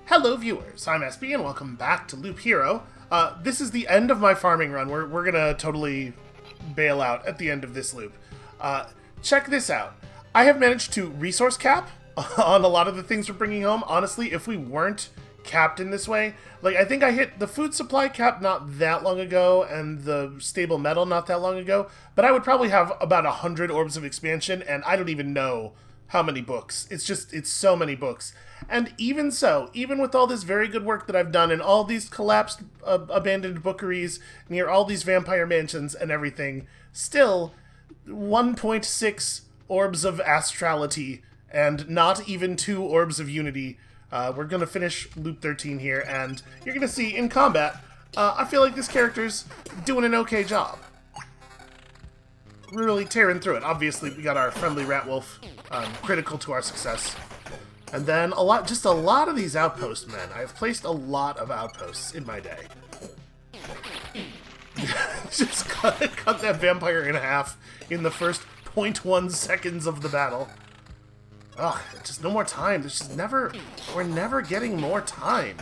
Hello viewers, I'm SB and welcome back to Loop Hero. This is the end of my farming run. We're gonna totally bail out at the end of this loop. Check this out. I have managed to resource cap on a lot of the things we're bringing home. Honestly, if we weren't capped in this way, like I think I hit the food supply cap not that long ago and the stable metal not that long ago, but I would probably have about 100 orbs of expansion and I don't even know how many books. It's so many books. And even so, even with all this very good work that I've done and all these collapsed, abandoned bookeries near all these vampire mansions and everything, still 1.6 orbs of astrality and not even 2 orbs of unity. We're going to finish Loop 13 here, and you're going to see in combat, I feel like this character's doing an okay job. Really tearing through it. Obviously, we got our friendly rat wolf, critical to our success. And then just a lot of these outposts, man. I've placed a lot of outposts in my day. Just cut that vampire in half in the first 0.1 seconds of the battle. Ugh, just no more time. We're never getting more time.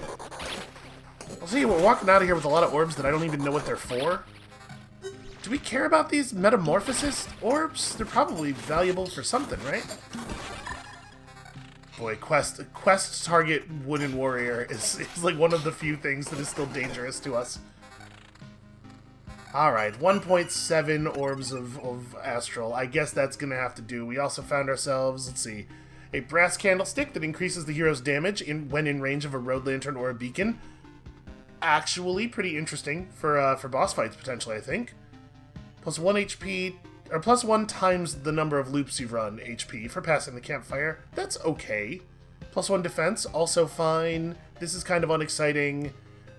I'll see, we're walking out of here with a lot of orbs that I don't even know what they're for. Do we care about these metamorphosis orbs? They're probably valuable for something, right? Boy, quest target wooden warrior is like one of the few things that is still dangerous to us. Alright, 1.7 orbs of astral. I guess that's gonna have to do. We also found ourselves, let's see, a brass candlestick that increases the hero's damage when in range of a road lantern or a beacon. Actually pretty interesting for boss fights, potentially, I think. Plus 1 HP, or plus 1 times the number of loops you've run HP for passing the campfire. That's okay. Plus 1 defense, also fine. This is kind of unexciting.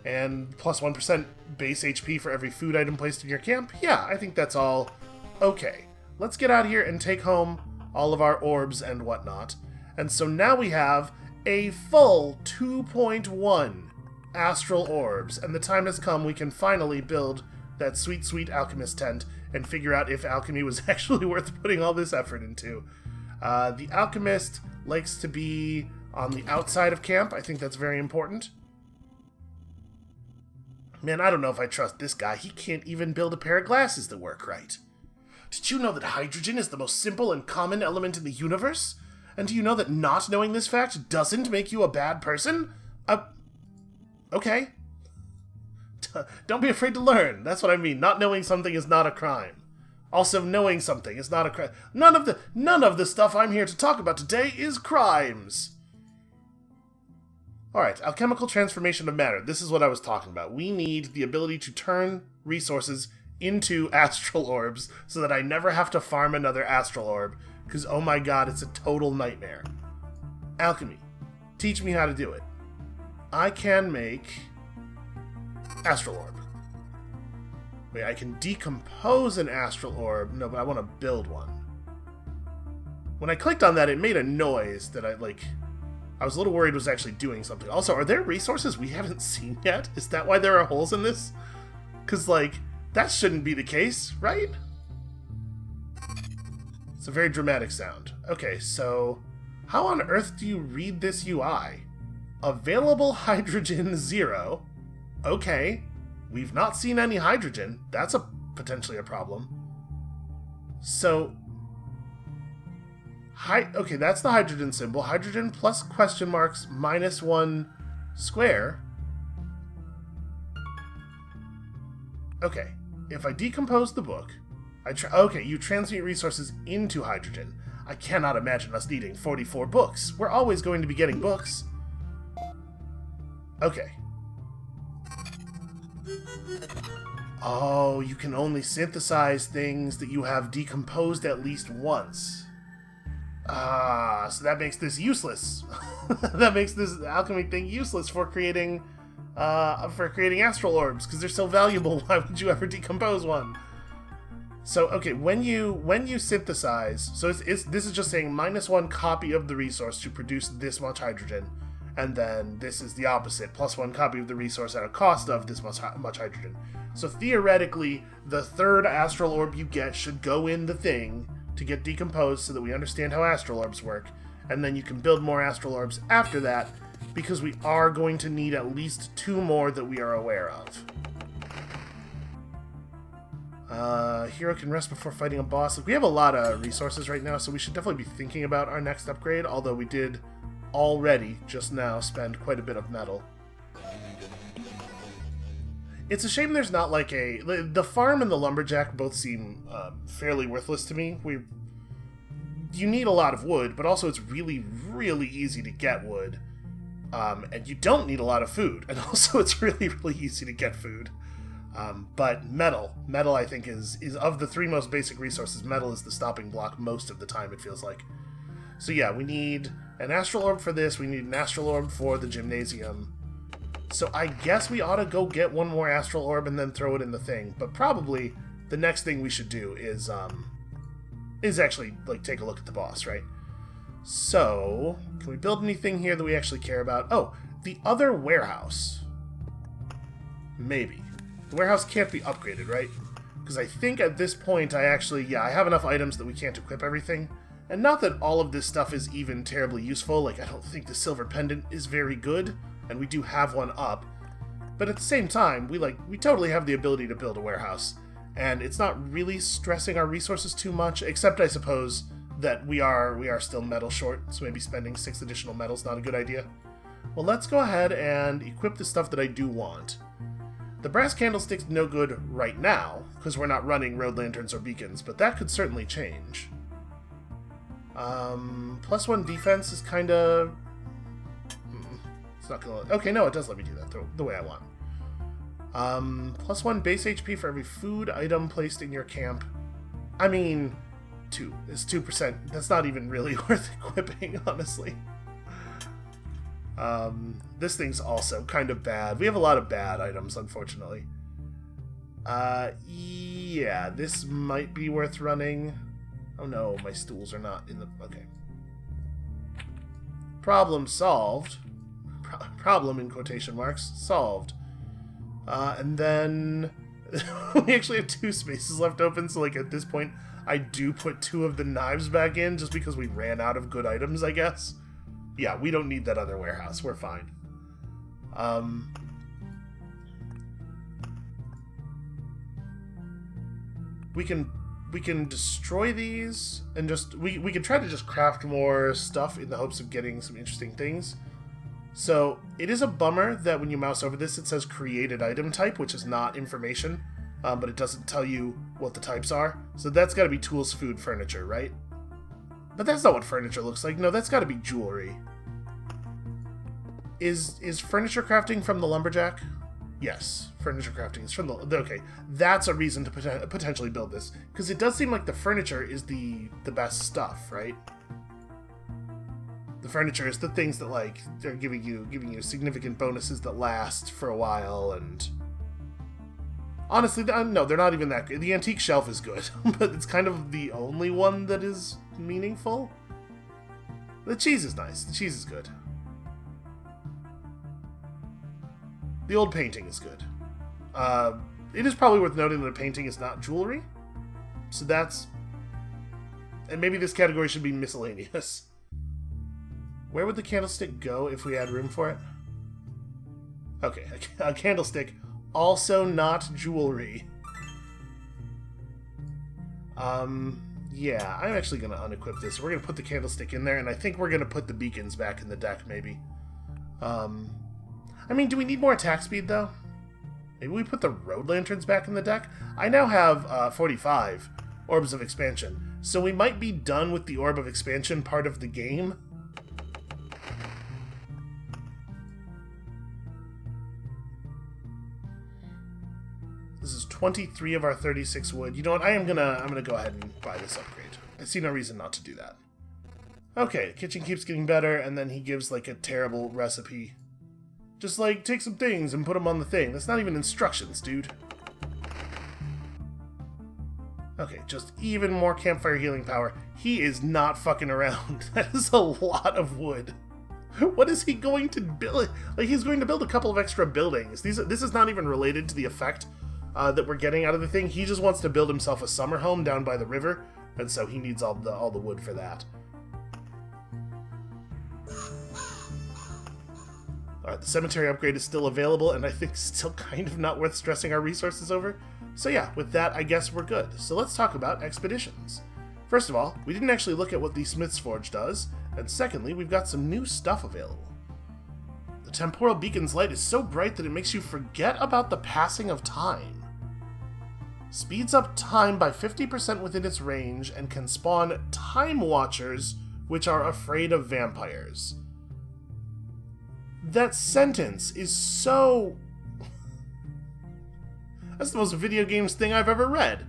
And plus 1% base HP for every food item placed in your camp. Yeah, I think that's all okay. Let's get out of here and take home all of our orbs and whatnot. And so now we have a full 2.1 astral orbs. And the time has come we can finally build that sweet, sweet alchemist tent and figure out if alchemy was actually worth putting all this effort into. The alchemist likes to be on the outside of camp. I think that's very important. Man, I don't know if I trust this guy. He can't even build a pair of glasses that work right. Did you know that hydrogen is the most simple and common element in the universe? And do you know that not knowing this fact doesn't make you a bad person? Okay. Don't be afraid to learn. That's what I mean. Not knowing something is not a crime. Also, knowing something is not a crime. None of the stuff I'm here to talk about today is crimes. Alright, alchemical transformation of matter. This is what I was talking about. We need the ability to turn resources into astral orbs so that I never have to farm another astral orb, because oh my god, it's a total nightmare. Alchemy. Teach me how to do it. I can make astral orb. Wait, I can decompose an astral orb. No, but I want to build one. When I clicked on that, it made a noise that I was a little worried was actually doing something. Also, are there resources we haven't seen yet? Is that why there are holes in this? Because, that shouldn't be the case, right? It's a very dramatic sound. Okay, so how on earth do you read this UI? Available hydrogen 0. Okay, we've not seen any hydrogen. That's potentially a problem. So, okay, that's the hydrogen symbol. Hydrogen plus question marks minus 1 square. Okay, if I decompose the book, okay, you transmute resources into hydrogen. I cannot imagine us needing 44 books. We're always going to be getting books. Okay. Oh, you can only synthesize things that you have decomposed at least once. So that makes this useless. That makes this alchemy thing useless for creating astral orbs, because they're so valuable. Why would you ever decompose one? So, okay, when you synthesize, so this is just saying -1 copy of the resource to produce this much hydrogen, and then this is the opposite, +1 copy of the resource at a cost of this much hydrogen. So theoretically, the third astral orb you get should go in the thing to get decomposed so that we understand how astral orbs work, and then you can build more astral orbs after that, because we are going to need at least 2 more that we are aware of. Hero can rest before fighting a boss. We have a lot of resources right now, so we should definitely be thinking about our next upgrade, although we did already, just now, spend quite a bit of metal. It's a shame there's not like a... The farm and the lumberjack both seem fairly worthless to me. You need a lot of wood, but also it's really, really easy to get wood. And you don't need a lot of food, and also it's really, really easy to get food. But metal I think is of the 3 most basic resources, metal is the stopping block most of the time, it feels like. So yeah, we need an astral orb for this, we need an astral orb for the gymnasium. So I guess we ought to go get 1 more astral orb and then throw it in the thing, but probably the next thing we should do is actually, like, take a look at the boss, right? So, can we build anything here that we actually care about? Oh, the other warehouse. Maybe. The warehouse can't be upgraded, right? Because I think at this point I have enough items that we can't equip everything. And not that all of this stuff is even terribly useful, like I don't think the silver pendant is very good, and we do have one up. But at the same time, we totally have the ability to build a warehouse. And it's not really stressing our resources too much, except I suppose that we are still metal short, so maybe spending 6 additional metals not a good idea. Well, let's go ahead and equip the stuff that I do want. The brass candlestick's no good right now, because we're not running road lanterns or beacons, but that could certainly change. +1 defense is kind of... It's not gonna... Okay, no, it does let me do that the way I want. +1 base HP for every food item placed in your camp. I mean, 2 is 2%. That's not even really worth equipping, honestly. This thing's also kind of bad. We have a lot of bad items, unfortunately. Yeah, this might be worth running. Oh no, my stools are not in the... Okay. Problem solved. Problem in quotation marks. Solved. And then... we actually have 2 spaces left open, so like at this point, I do put 2 of the knives back in, just because we ran out of good items, I guess. Yeah, we don't need that other warehouse. We're fine. We can destroy these and just we can try to just craft more stuff in the hopes of getting some interesting things. So it is a bummer that when you mouse over this, it says created item type, which is not information, but it doesn't tell you what the types are. So that's got to be tools, food, furniture, right? But that's not what furniture looks like. No, that's got to be jewelry. Is furniture crafting from the lumberjack? Yes, furniture crafting is from the... Okay, that's a reason to potentially build this, because it does seem like the furniture is the best stuff, right? The furniture is the things that, like, they're giving you significant bonuses that last for a while, and... Honestly, no, they're not even that good. The antique shelf is good, but it's kind of the only one that is meaningful. The cheese is nice. The cheese is good. The old painting is good. It is probably worth noting that a painting is not jewelry. So that's... And maybe this category should be miscellaneous. Where would the candlestick go if we had room for it? Okay, a candlestick. Also not jewelry. Yeah, I'm actually going to unequip this. We're going to put the candlestick in there, and I think we're going to put the beacons back in the deck, maybe. I mean, do we need more attack speed, though? Maybe we put the road lanterns back in the deck? I now have 45 orbs of expansion, so we might be done with the orb of expansion part of the game. This is 23 of our 36 wood. You know what? I'm gonna go ahead and buy this upgrade. I see no reason not to do that. Okay, the kitchen keeps getting better, and then he gives, like, a terrible recipe. Just, like, take some things and put them on the thing. That's not even instructions, dude. Okay, just even more campfire healing power. He is not fucking around. That is a lot of wood. What is he going to build? Like, he's going to build a couple of extra buildings. This is not even related to the effect that we're getting out of the thing. He just wants to build himself a summer home down by the river, and so he needs all the wood for that. Alright, the cemetery upgrade is still available, and I think still kind of not worth stressing our resources over. So yeah, with that, I guess we're good. So let's talk about expeditions. First of all, we didn't actually look at what the Smith's Forge does, and secondly, we've got some new stuff available. The temporal beacon's light is so bright that it makes you forget about the passing of time. Speeds up time by 50% within its range, and can spawn time watchers, which are afraid of vampires. That sentence is so... That's the most video games thing I've ever read.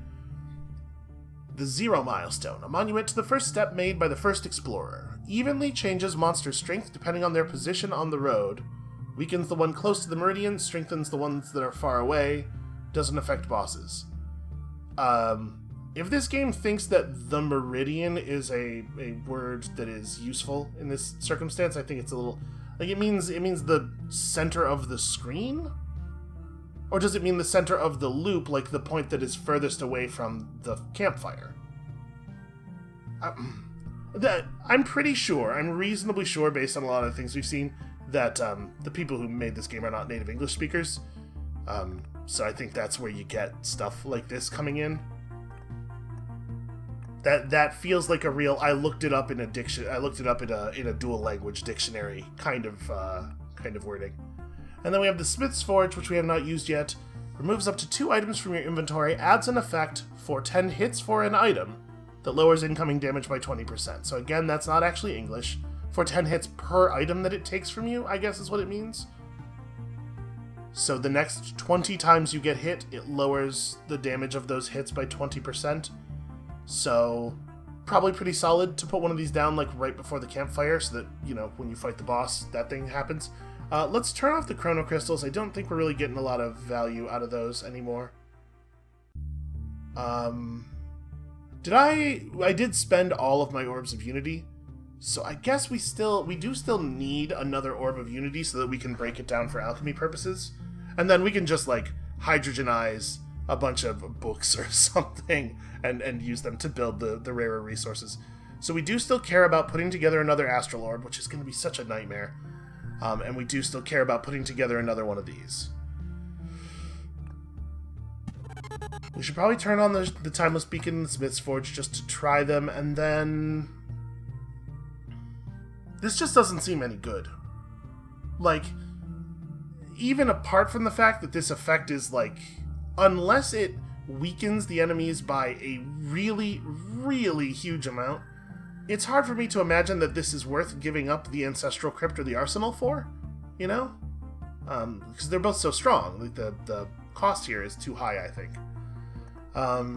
The Zero Milestone, a monument to the first step made by the first explorer. Evenly changes monster strength depending on their position on the road. Weakens the one close to the meridian, strengthens the ones that are far away. Doesn't affect bosses. If this game thinks that the meridian is a word that is useful in this circumstance, I think it's a little... Like, it means the center of the screen? Or does it mean the center of the loop, like the point that is furthest away from the campfire? I'm pretty sure, I'm reasonably sure, based on a lot of the things we've seen, that the people who made this game are not native English speakers. So I think that's where you get stuff like this coming in. That feels like a real... I looked it up in a I looked it up in a dual language dictionary kind of wording. And then we have the Smith's Forge, which we have not used yet. Removes up to 2 items from your inventory, adds an effect for 10 hits for an item that lowers incoming damage by 20%. So again, that's not actually English. For 10 hits per item that it takes from you, I guess is what it means. So the next 20 times you get hit, it lowers the damage of those hits by 20%. So probably pretty solid to put one of these down like right before the campfire so that, you know, when you fight the boss, that thing happens. Let's turn off the chrono crystals. I don't think we're really getting a lot of value out of those anymore. I did spend all of my orbs of unity, so I guess we do still need another orb of unity so that we can break it down for alchemy purposes, and then we can just like hydrogenize a bunch of books or something and use them to build the rarer resources. So we do still care about putting together another astral orb, which is going to be such a nightmare. And we do still care about putting together another one of these. We should probably turn on the Timeless Beacon and the Smith's Forge just to try them, and then... This just doesn't seem any good. Like, even apart from the fact that this effect is, like... Unless it weakens the enemies by a really, really huge amount, it's hard for me to imagine that this is worth giving up the Ancestral Crypt or the Arsenal for, you know? Because they're both so strong. Like, the cost here is too high, I think.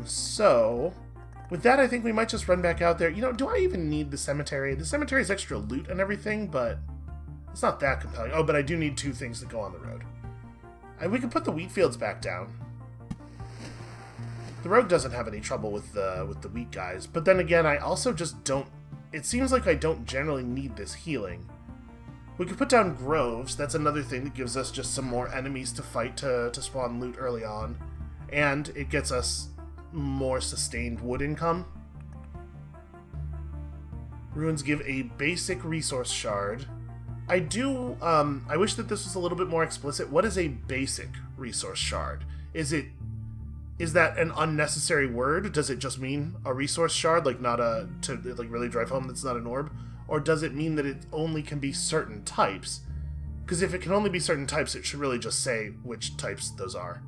So, with that, I think we might just run back out there. You know, do I even need the cemetery? The cemetery's extra loot and everything, but it's not that compelling. Oh, but I do need 2 things that go on the road. And we can put the wheat fields back down. The rogue doesn't have any trouble with the wheat guys, but then again, I also just don't... It seems like I don't generally need this healing. We could put down groves. That's another thing that gives us just some more enemies to fight to spawn loot early on. And it gets us more sustained wood income. Ruins give a basic resource shard. I wish that this was a little bit more explicit. What is a basic resource shard? Is that an unnecessary word? Does it just mean a resource shard, like not to like really drive home that's not an orb? Or does it mean that it only can be certain types? Because if it can only be certain types, it should really just say which types those are.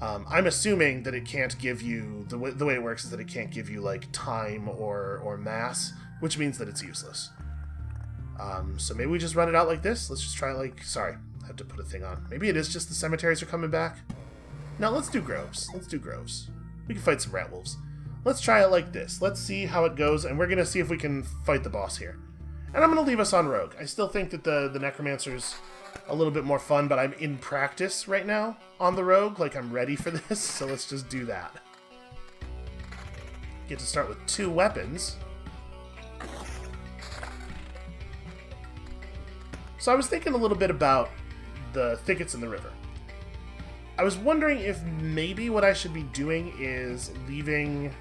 I'm assuming that it can't give you, the way it works is that it can't give you like time or mass, which means that it's useless. So maybe we just run it out like this. Let's just try sorry, I had to put a thing on. Maybe it is just the cemeteries are coming back. Now let's do groves. We can fight some rat wolves. Let's try it like this. Let's see how it goes, and we're going to see if we can fight the boss here. And I'm going to leave us on rogue. I still think that the necromancer's a little bit more fun, but I'm in practice right now on the rogue. Like, I'm ready for this, so let's just do that. Get to start with 2 weapons. So I was thinking a little bit about the thickets in the river. I was wondering if maybe what I should be doing is leaving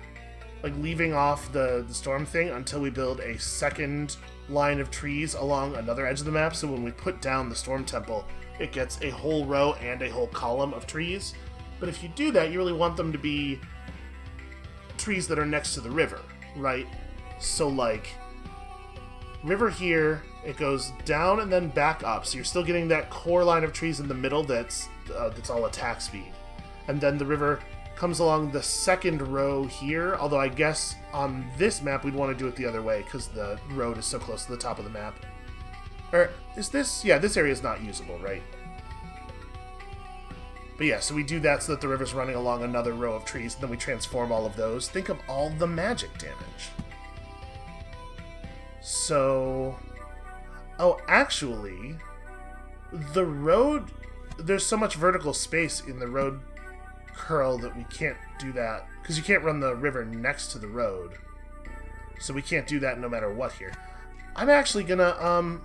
like leaving off the storm thing until we build a second line of trees along another edge of the map, so when we put down the storm temple, it gets a whole row and a whole column of trees. But if you do that, you really want them to be trees that are next to the river, right? So like, river here, it goes down and then back up, so you're still getting that core line of trees in the middle that's all attack speed. And then the river comes along the second row here, although I guess on this map we'd want to do it the other way because the road is so close to the top of the map. Or is this... yeah, this area is not usable, right? But yeah, so we do that so that the river's running along another row of trees, and then we transform all of those. Think of all the magic damage. So... oh, actually, the road... there's so much vertical space in the road curl that we can't do that, because you can't run the river next to the road. So we can't do that no matter what here. I'm actually gonna,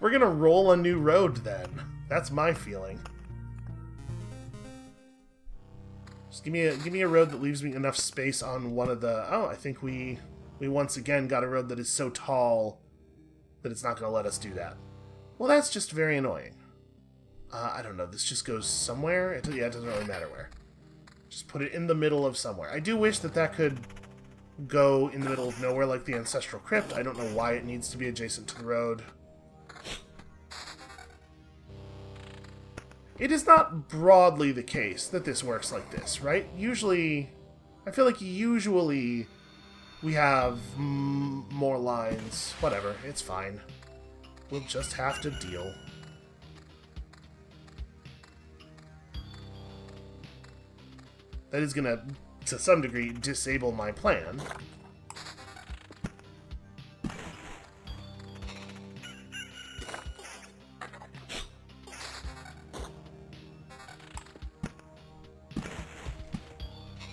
we're gonna roll a new road then. That's my feeling. Just give me a road that leaves me enough space on one of the... oh, I think we once again got a road that is so tall that it's not gonna let us do that. Well, that's just very annoying. I don't know, this just goes somewhere? Yeah, it doesn't really matter where. Just put it in the middle of somewhere. I do wish that that could go in the middle of nowhere like the Ancestral Crypt. I don't know why it needs to be adjacent to the road. It is not broadly the case that this works like this, right? Usually, I feel like usually we have more lines. Whatever, it's fine. We'll just have to deal. That is gonna, to some degree, disable my plan.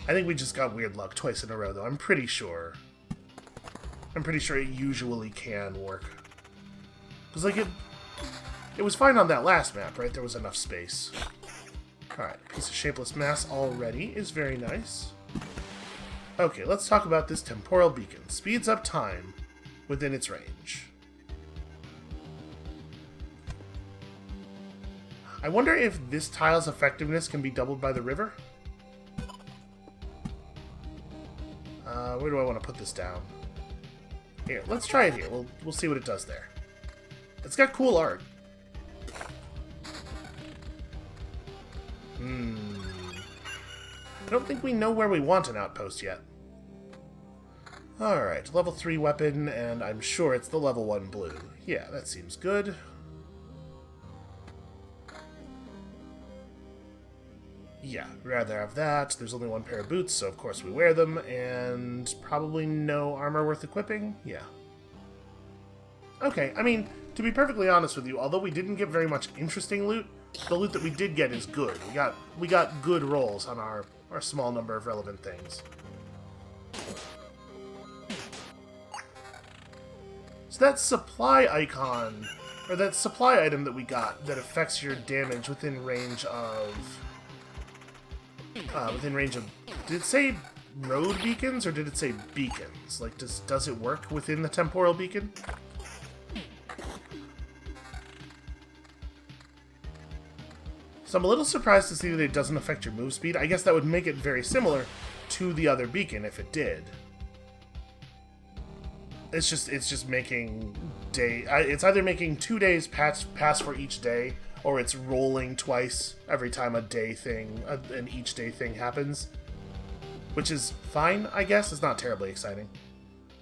I think we just got weird luck twice in a row, though. I'm pretty sure it usually can work. Because, like, it was fine on that last map, right? There was enough space. Alright, a piece of shapeless mass already is very nice. Okay, let's talk about this temporal beacon. Speeds up time within its range. I wonder if this tile's effectiveness can be doubled by the river? Where do I want to put this down? Here, let's try it here. We'll see what it does there. It's got cool art. I don't think we know where we want an outpost yet. Alright, level 3 weapon, and I'm sure it's the level 1 blue. Yeah, that seems good. Yeah, rather have that. There's only one pair of boots, so of course we wear them, and probably no armor worth equipping? Yeah. Okay, I mean, to be perfectly honest with you, although we didn't get very much interesting loot, the loot that we did get is good. We got good rolls on our small number of relevant things. So that supply icon, or that supply item that we got that affects your damage within range of... did it say road beacons, or did it say beacons? Like, does it work within the temporal beacon? So I'm a little surprised to see that it doesn't affect your move speed. I guess that would make it very similar to the other beacon if it did. It's just making day... it's either making 2 days pass for each day, or it's rolling twice every time a day thing, an each day thing happens. Which is fine, I guess. It's not terribly exciting.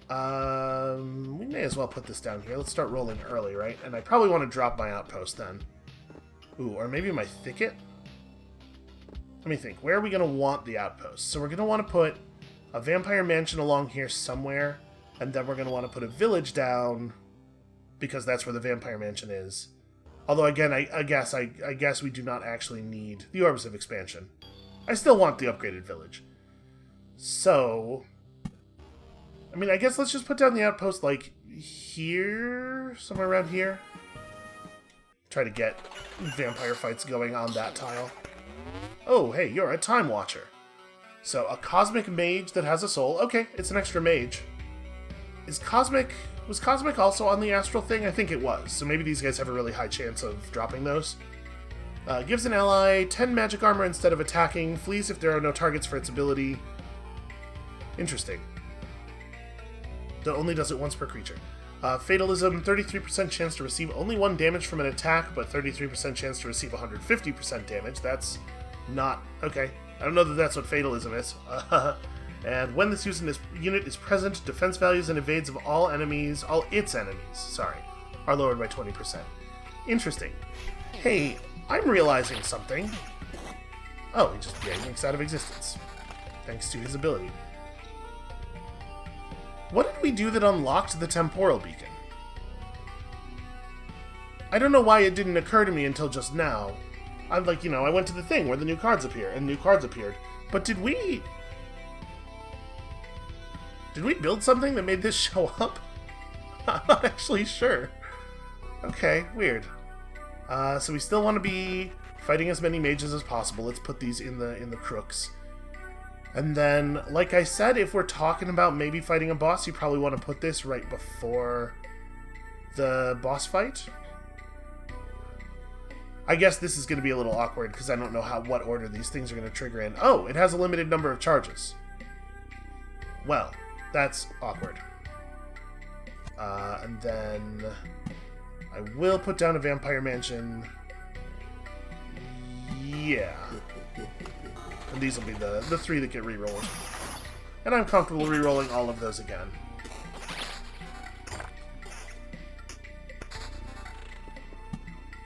We may as well put this down here. Let's start rolling early, right? And I probably want to drop my outpost then. Ooh, or maybe my thicket? Let me think. Where are we going to want the outpost? So we're going to want to put a vampire mansion along here somewhere, and then we're going to want to put a village down, because that's where the vampire mansion is. Although, again, I guess we do not actually need the Orbs of Expansion. I still want the upgraded village. So, I mean, I guess let's just put down the outpost, like, here? Somewhere around here? Try to get vampire fights going on that tile. Oh, hey, you're a Time Watcher. So, a cosmic mage that has a soul. Okay, it's an extra mage. Was Cosmic also on the astral thing? I think it was. So maybe these guys have a really high chance of dropping those. Gives an ally 10 magic armor instead of attacking. Flees if there are no targets for its ability. Interesting. That only does it once per creature. Fatalism, 33% chance to receive only 1 damage from an attack, but 33% chance to receive 150% damage. That's not... okay. I don't know that that's what Fatalism is. And when this unit is present, defense values and evades of all its enemies, are lowered by 20%. Interesting. Hey, I'm realizing something. Oh, he just yanks out of existence. Thanks to his ability. What did we do that unlocked the temporal beacon? I don't know why it didn't occur to me until just now. I went to the thing where the new cards appear, and new cards appeared. But did we build something that made this show up? I'm not actually sure. Okay, weird. So we still want to be fighting as many mages as possible. Let's put these in the crooks. And then, like I said, if we're talking about maybe fighting a boss, you probably want to put this right before the boss fight. I guess this is going to be a little awkward because I don't know what order these things are going to trigger in. Oh, it has a limited number of charges. Well, that's awkward. And then I will put down a Vampire Mansion. Yeah. And these will be the 3 that get rerolled. And I'm comfortable rerolling all of those again.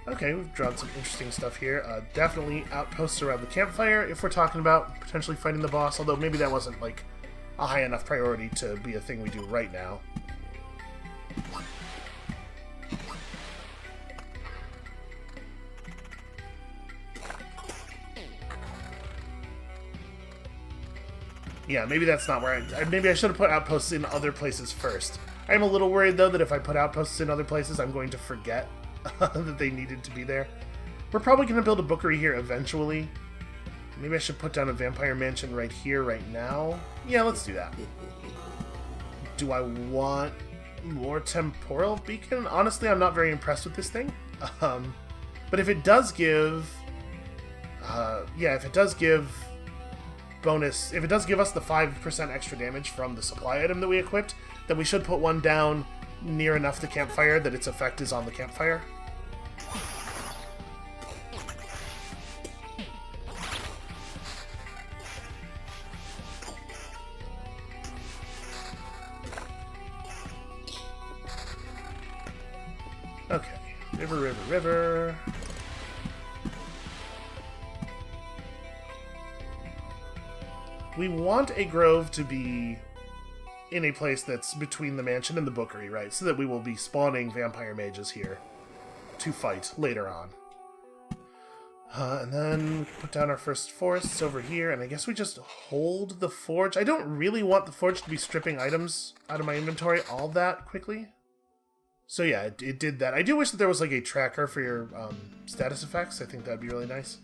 Okay, we've drawn some interesting stuff here. Definitely outposts around the campfire if we're talking about potentially fighting the boss, although maybe that wasn't, like, a high enough priority to be a thing we do right now. Yeah, maybe that's not where maybe I should have put outposts in other places first. I'm a little worried, though, that if I put outposts in other places, I'm going to forget that they needed to be there. We're probably going to build a bookery here eventually. Maybe I should put down a Vampire Mansion right here, right now. Yeah, let's do that. Do I want more Temporal Beacon? Honestly, I'm not very impressed with this thing. But if it does give... if it does give bonus... If it does give us the 5% extra damage from the supply item that we equipped, then we should put one down near enough the campfire that its effect is on the campfire. Okay, river, river, river. We want a grove to be in a place that's between the mansion and the bookery, right? So that we will be spawning vampire mages here to fight later on. And then we can put down our first forests over here, and I guess we just hold the forge. I don't really want the forge to be stripping items out of my inventory all that quickly. So yeah, it did that. I do wish that there was like a tracker for your status effects. I think that'd be really nice.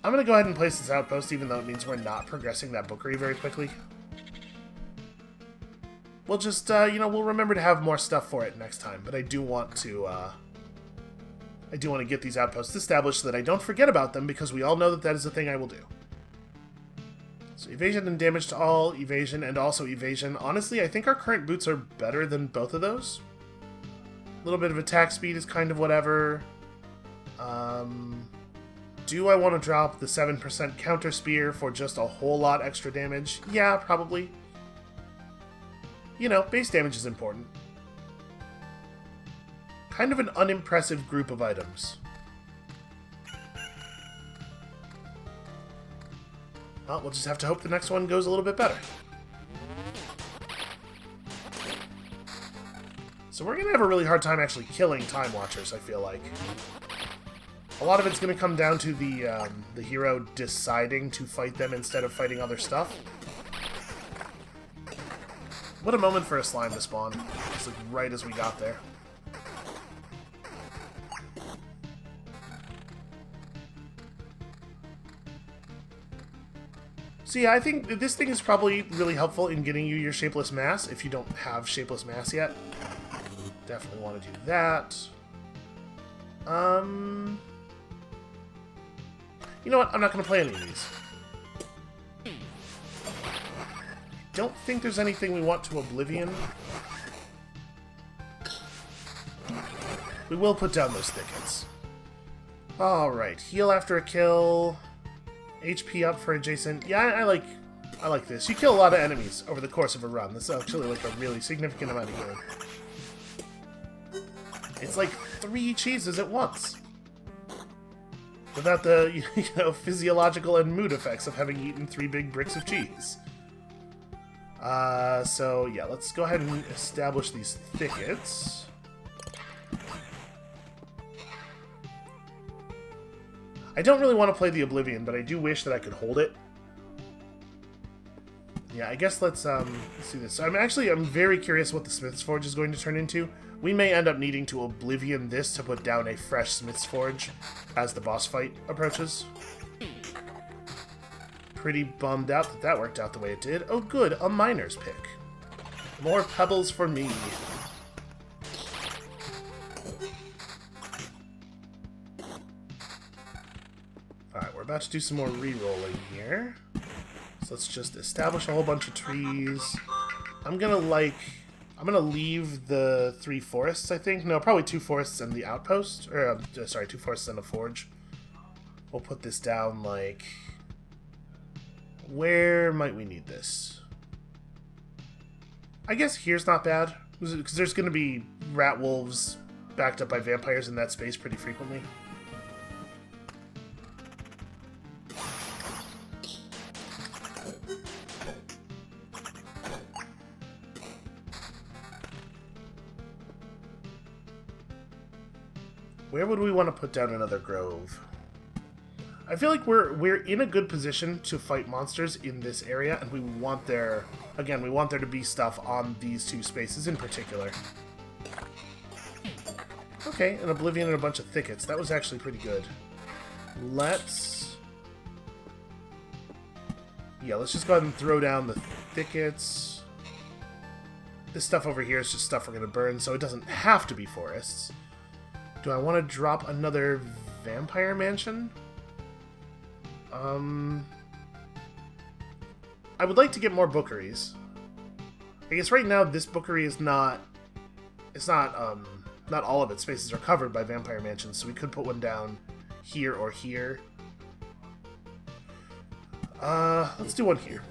I'm going to go ahead and place this outpost, even though it means we're not progressing that bookery very quickly. We'll just, we'll remember to have more stuff for it next time. But I do want to get these outposts established so that I don't forget about them, because we all know that that is a thing I will do. So evasion and damage to all, evasion and also evasion. Honestly, I think our current boots are better than both of those. A little bit of attack speed is kind of whatever. Do I want to drop the 7% counter spear for just a whole lot extra damage? Yeah, probably. You know, base damage is important. Kind of an unimpressive group of items. Well, we'll just have to hope the next one goes a little bit better. So we're going to have a really hard time actually killing Time Watchers, I feel like. A lot of it's going to come down to the hero deciding to fight them instead of fighting other stuff. What a moment for a slime to spawn. It's like right as we got there. So yeah, I think this thing is probably really helpful in getting you your shapeless mass if you don't have shapeless mass yet. Definitely want to do that. You know what? I'm not going to play any of these. Don't think there's anything we want to Oblivion. We will put down those thickets. Alright, heal after a kill. HP up for adjacent. Yeah, I like this. You kill a lot of enemies over the course of a run. This is actually like a really significant amount of healing. It's like 3 cheeses at once. Without the physiological and mood effects of having eaten 3 big bricks of cheese. So yeah, let's go ahead and establish these thickets. I don't really want to play the Oblivion, but I do wish that I could hold it. Yeah, I guess let's see this. I'm very curious what the Smith's Forge is going to turn into. We may end up needing to Oblivion this to put down a fresh Smith's Forge as the boss fight approaches. Pretty bummed out that that worked out the way it did. Oh good, a miner's pick. More pebbles for me. Alright, we're about to do some more re-rolling here. So let's just establish a whole bunch of trees. I'm gonna leave the 3 forests, I think. No, probably 2 forests and the outpost. Or, sorry, 2 forests and a forge. We'll put this down, like... Where might we need this? I guess here's not bad. Because there's going to be rat wolves backed up by vampires in that space pretty frequently. Where would we want to put down another grove? I feel like we're in a good position to fight monsters in this area, and we want there, again, we want there to be stuff on these 2 spaces in particular. Okay, an Oblivion and a bunch of thickets. That was actually pretty good. Let's just go ahead and throw down the thickets. This stuff over here is just stuff we're going to burn, so it doesn't have to be forests. Do I want to drop another vampire mansion? I would like to get more bookeries. I guess right now this bookery is not... not all of its spaces are covered by vampire mansions, so we could put one down here or here. Let's do one here.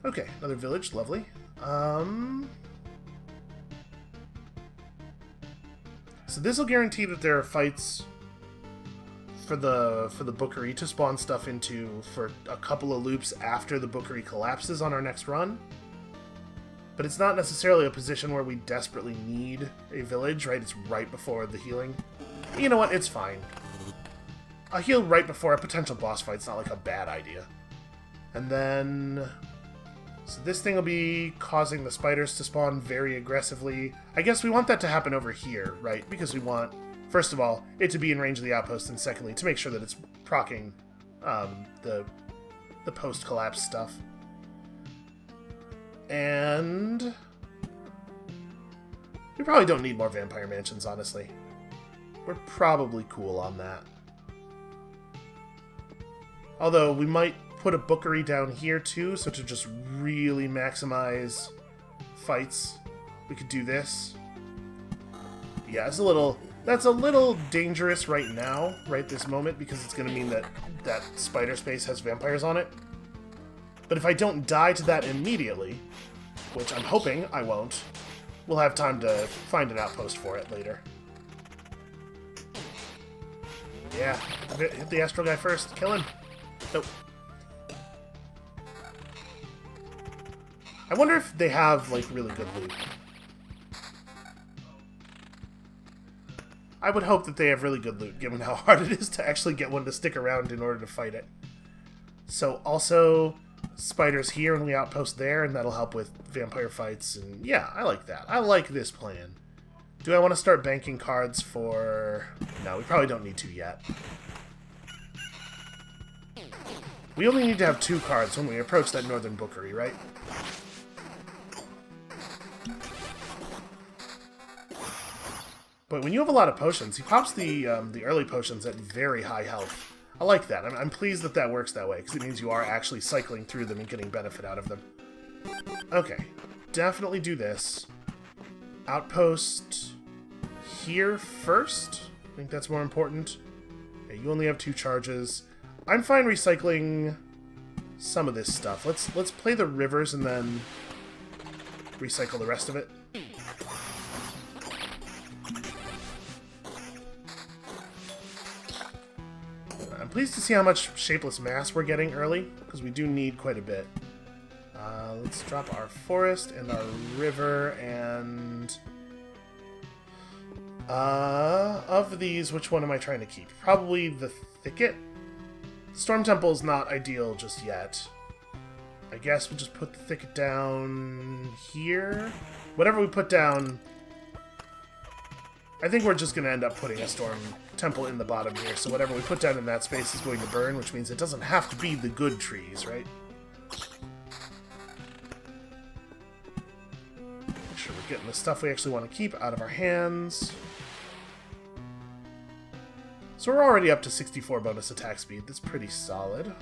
Okay, another village, lovely. So this will guarantee that there are fights for the bookery to spawn stuff into for a couple of loops after the bookery collapses on our next run. But it's not necessarily a position where we desperately need a village, right? It's right before the healing. You know what? It's fine. A heal right before a potential boss fight's not like a bad idea. And then... So this thing will be causing the spiders to spawn very aggressively. I guess we want that to happen over here, right? Because we want, first of all, it to be in range of the outpost, and secondly, to make sure that it's proccing the post-collapse stuff. And... we probably don't need more vampire mansions, honestly. We're probably cool on that. Although, we might put a bookery down here too, so to just really maximize fights, we could do this. Yeah, that's a little dangerous right now, right this moment, because it's going to mean that that spider space has vampires on it. But if I don't die to that immediately, which I'm hoping I won't, we'll have time to find an outpost for it later. Yeah, hit the astral guy first. Kill him. Nope. I wonder if they have, like, really good loot. I would hope that they have really good loot, given how hard it is to actually get one to stick around in order to fight it. So, also, spiders here and the outpost there, and that'll help with vampire fights, and yeah, I like that. I like this plan. Do I want to start banking cards for... No, we probably don't need to yet. We only need to have 2 cards when we approach that northern bookery, right? But when you have a lot of potions, he pops the early potions at very high health. I like that. I'm pleased that that works that way, because it means you are actually cycling through them and getting benefit out of them. Okay, definitely do this. Outpost here first. I think that's more important. Okay, you only have 2 charges. I'm fine recycling some of this stuff. Let's play the rivers and then recycle the rest of it. I'm pleased to see how much shapeless mass we're getting early, because we do need quite a bit. Let's drop our forest and our river, and... of these, which one am I trying to keep? Probably the thicket? Storm Temple is not ideal just yet. I guess we'll just put the thicket down here. Whatever we put down... I think we're just going to end up putting a Storm Temple in the bottom here, so whatever we put down in that space is going to burn, which means it doesn't have to be the good trees, right? Make sure we're getting the stuff we actually want to keep out of our hands. So we're already up to 64 bonus attack speed. That's pretty solid.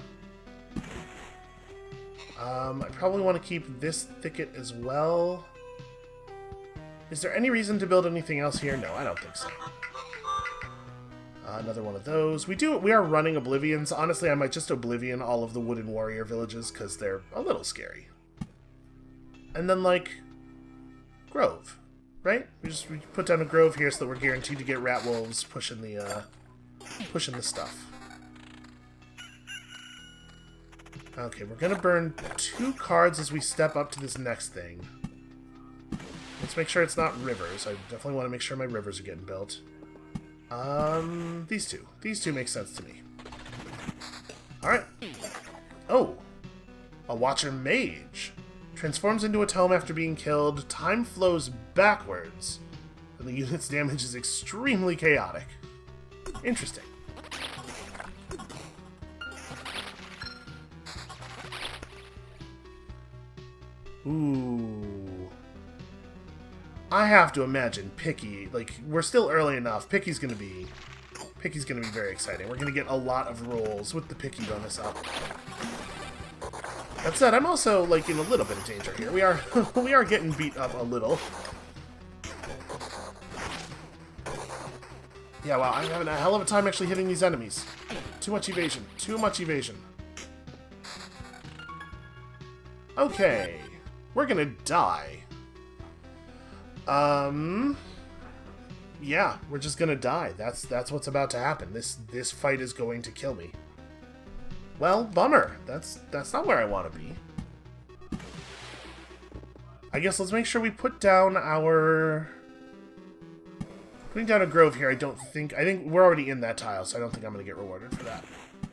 I probably want to keep this thicket as well. Is there any reason to build anything else here? No, I don't think so. Another one of those. We are running Oblivions. Honestly, I might just Oblivion all of the Wooden Warrior villages because they're a little scary. And then, like, Grove, right? We put down a Grove here so that we're guaranteed to get Rat Wolves pushing the stuff. Okay, we're gonna burn 2 cards as we step up to this next thing. Let's make sure it's not rivers. I definitely want to make sure my rivers are getting built. These two. These two make sense to me. Alright. Oh! A Watcher Mage. Transforms into a tome after being killed. Time flows backwards. And the unit's damage is extremely chaotic. Interesting. Ooh. I have to imagine Picky, like, we're still early enough. Picky's gonna be very exciting. We're gonna get a lot of rolls with the Picky bonus up. That said, I'm also, like, in a little bit of danger here. We are we are getting beat up a little. Yeah, wow, I'm having a hell of a time actually hitting these enemies. Too much evasion. Too much evasion. Okay. We're gonna die. Yeah, we're just gonna die. That's what's about to happen. This fight is going to kill me. Well, bummer. That's not where I want to be. I guess let's make sure we put down our... Putting down a grove here, I think we're already in that tile, so I don't think I'm gonna get rewarded for that.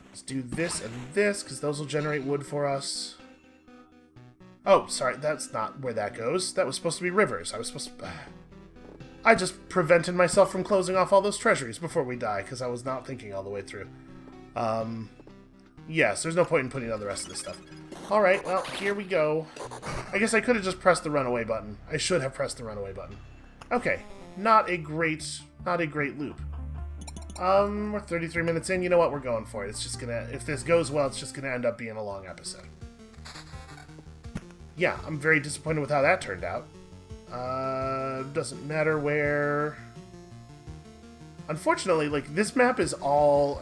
Let's do this and this, because those will generate wood for us. Oh, sorry, that's not where that goes. That was supposed to be rivers. I just prevented myself from closing off all those treasuries before we die, because I was not thinking all the way through. Yes, there's no point in putting on the rest of this stuff. Alright, well, here we go. I guess I could have just pressed the runaway button. I should have pressed the runaway button. Okay, not a great loop. We're 33 minutes in. You know what? We're going for it. It's just gonna... If this goes well, it's just gonna end up being a long episode. Yeah, I'm very disappointed with how that turned out. Doesn't matter where... Unfortunately, like, this map is all...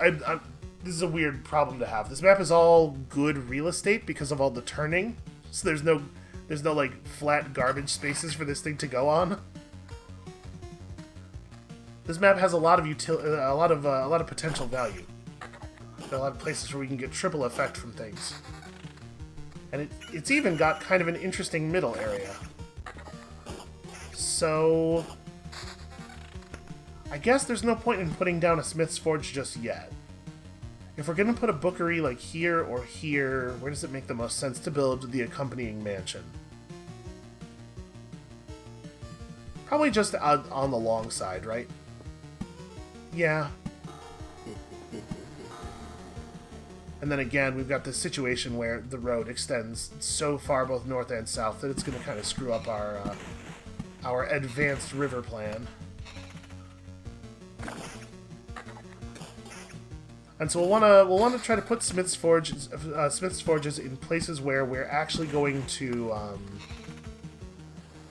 this is a weird problem to have. This map is all good real estate because of all the turning. So there's no like, flat garbage spaces for this thing to go on. This map has a lot of a lot of potential value. There are a lot of places where we can get triple effect from things. And it's even got kind of an interesting middle area. So... I guess there's no point in putting down a Smith's Forge just yet. If we're going to put a bookery like here or here, where does it make the most sense to build the accompanying mansion? Probably just on the long side, right? Yeah. And then again, we've got this situation where the road extends so far both north and south that it's going to kind of screw up our advanced river plan. And so we'll want to try to put Smith's forges in places where we're actually going to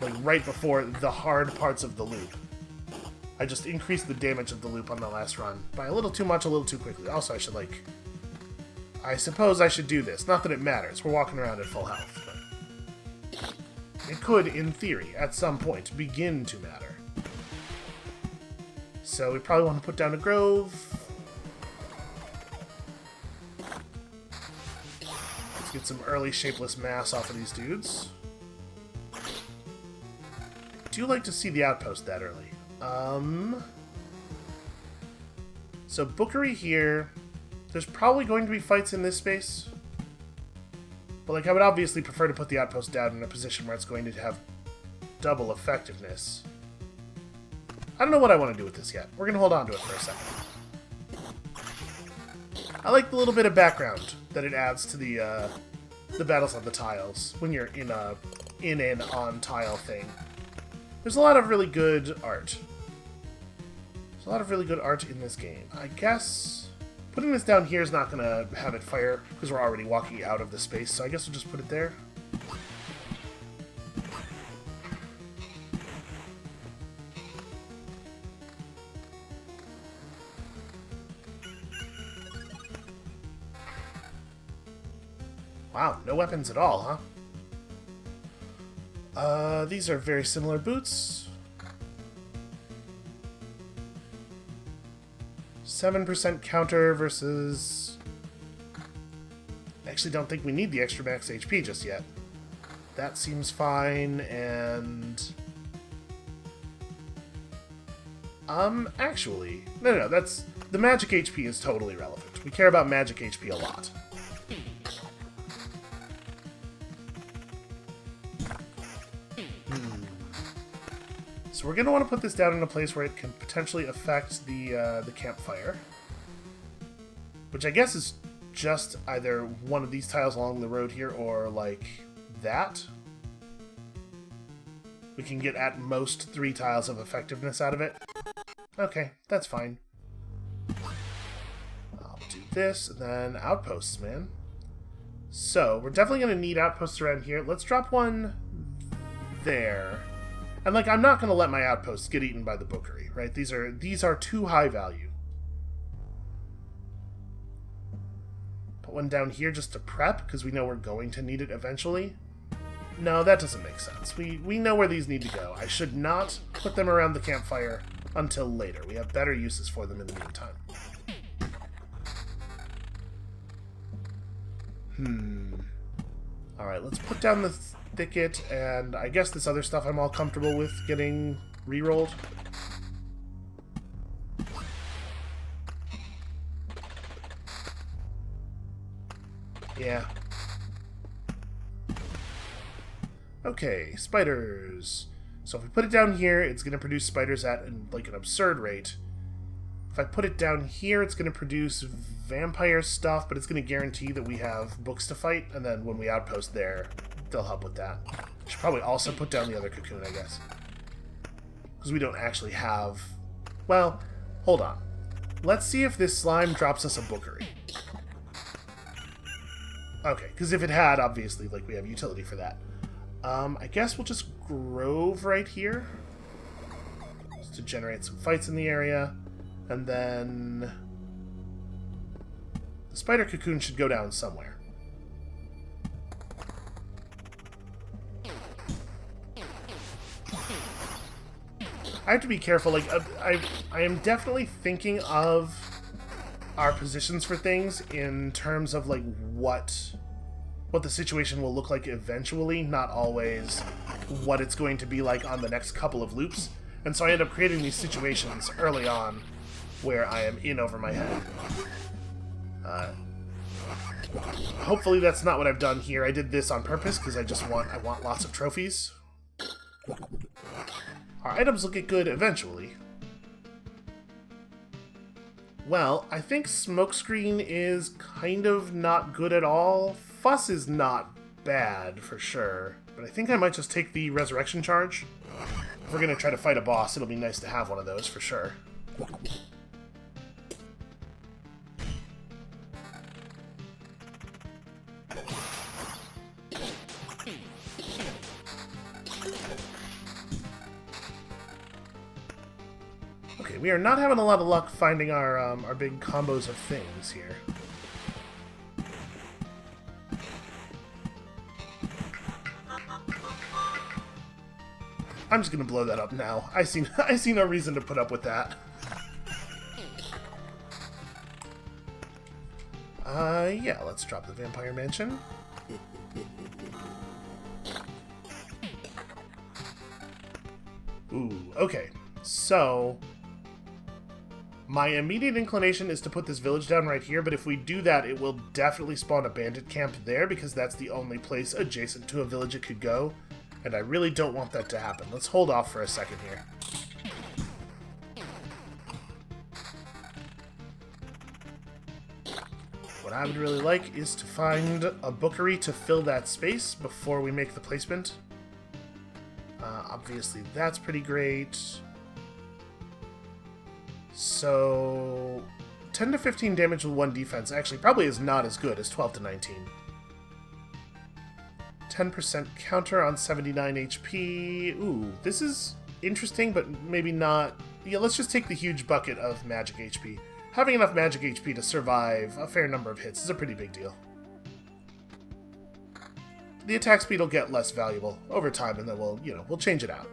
like right before the hard parts of the loop. I just increased the damage of the loop on the last run by a little too much, a little too quickly. Also, I suppose I should do this. Not that it matters. We're walking around at full health, but it could, in theory, at some point, begin to matter. So we probably want to put down a grove. Let's get some early shapeless mass off of these dudes. I do like to see the outpost that early. So Bookery here. There's probably going to be fights in this space. But, like, I would obviously prefer to put the outpost down in a position where it's going to have double effectiveness. I don't know what I want to do with this yet. We're going to hold on to it for a second. I like the little bit of background that it adds to the battles on the tiles when you're in an on-tile thing. There's a lot of really good art. There's a lot of really good art in this game. I guess putting this down here is not going to have it fire because we're already walking out of the space, so I guess we'll just put it there. Wow, no weapons at all, huh? These are very similar boots. 7% counter versus... I actually don't think we need the extra max HP just yet. That seems fine, and... actually... No, that's... The magic HP is totally relevant. We care about magic HP a lot. So we're going to want to put this down in a place where it can potentially affect the campfire. Which I guess is just either one of these tiles along the road here or, like, that. We can get at most 3 tiles of effectiveness out of it. Okay, that's fine. I'll do this, and then outposts, man. So, we're definitely going to need outposts around here. Let's drop one there. And, like, I'm not going to let my outposts get eaten by the Bookery, right? These are too high value. Put one down here just to prep, because we know we're going to need it eventually. No, that doesn't make sense. We know where these need to go. I should not put them around the campfire until later. We have better uses for them in the meantime. Alright, let's put down the thicket, and I guess this other stuff I'm all comfortable with getting re-rolled. Yeah. Okay, spiders. So if we put it down here, it's going to produce spiders at like an absurd rate. If I put it down here, it's going to produce vampire stuff, but it's going to guarantee that we have books to fight, and then when we outpost there, they'll help with that. Should probably also put down the other cocoon, I guess. Because we don't actually have... Well, hold on. Let's see if this slime drops us a Bookery. Okay, because if it had, obviously, like, we have utility for that. I guess we'll just grove right here. Just to generate some fights in the area. And then... the spider cocoon should go down somewhere. I have to be careful, like, I am definitely thinking of our positions for things in terms of, like, what the situation will look like eventually, not always what it's going to be like on the next couple of loops. And so I end up creating these situations early on where I am in over my head. Hopefully that's not what I've done here. I did this on purpose because I want lots of trophies. Our items will get good eventually. Well, I think Smokescreen is kind of not good at all. Fuss is not bad, for sure. But I think I might just take the Resurrection Charge. If we're going to try to fight a boss, it'll be nice to have one of those, for sure. Okay, we are not having a lot of luck finding our big combos of things here. I'm just gonna blow that up now. I see no reason to put up with that. Yeah, let's drop the Vampire Mansion. Ooh, okay. So, my immediate inclination is to put this village down right here, but if we do that, it will definitely spawn a bandit camp there, because that's the only place adjacent to a village it could go, and I really don't want that to happen. Let's hold off for a second here. What I would really like is to find a bookery to fill that space before we make the placement. Obviously, that's pretty great. So, 10 to 15 damage with 1 defense actually probably is not as good as 12 to 19. 10% counter on 79 HP. Ooh, this is interesting, but maybe not. Yeah, let's just take the huge bucket of magic HP. Having enough magic HP to survive a fair number of hits is a pretty big deal. The attack speed will get less valuable over time, and then we'll change it out.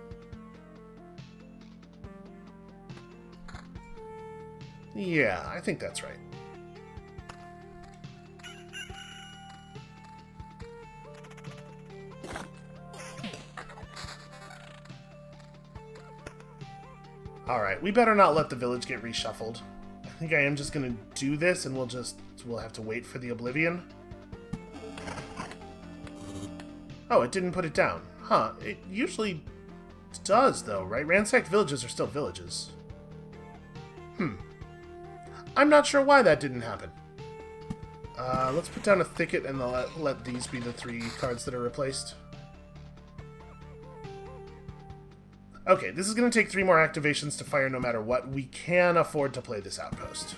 Yeah, I think that's right. Alright, we better not let the village get reshuffled. I think I am just gonna do this, and we'll have to wait for the Oblivion. Oh, it didn't put it down. Huh, it usually does, though, right? Ransacked villages are still villages. I'm not sure why that didn't happen. Let's put down a thicket and let these be the 3 cards that are replaced. Okay, this is going to take 3 more activations to fire no matter what. We can afford to play this outpost.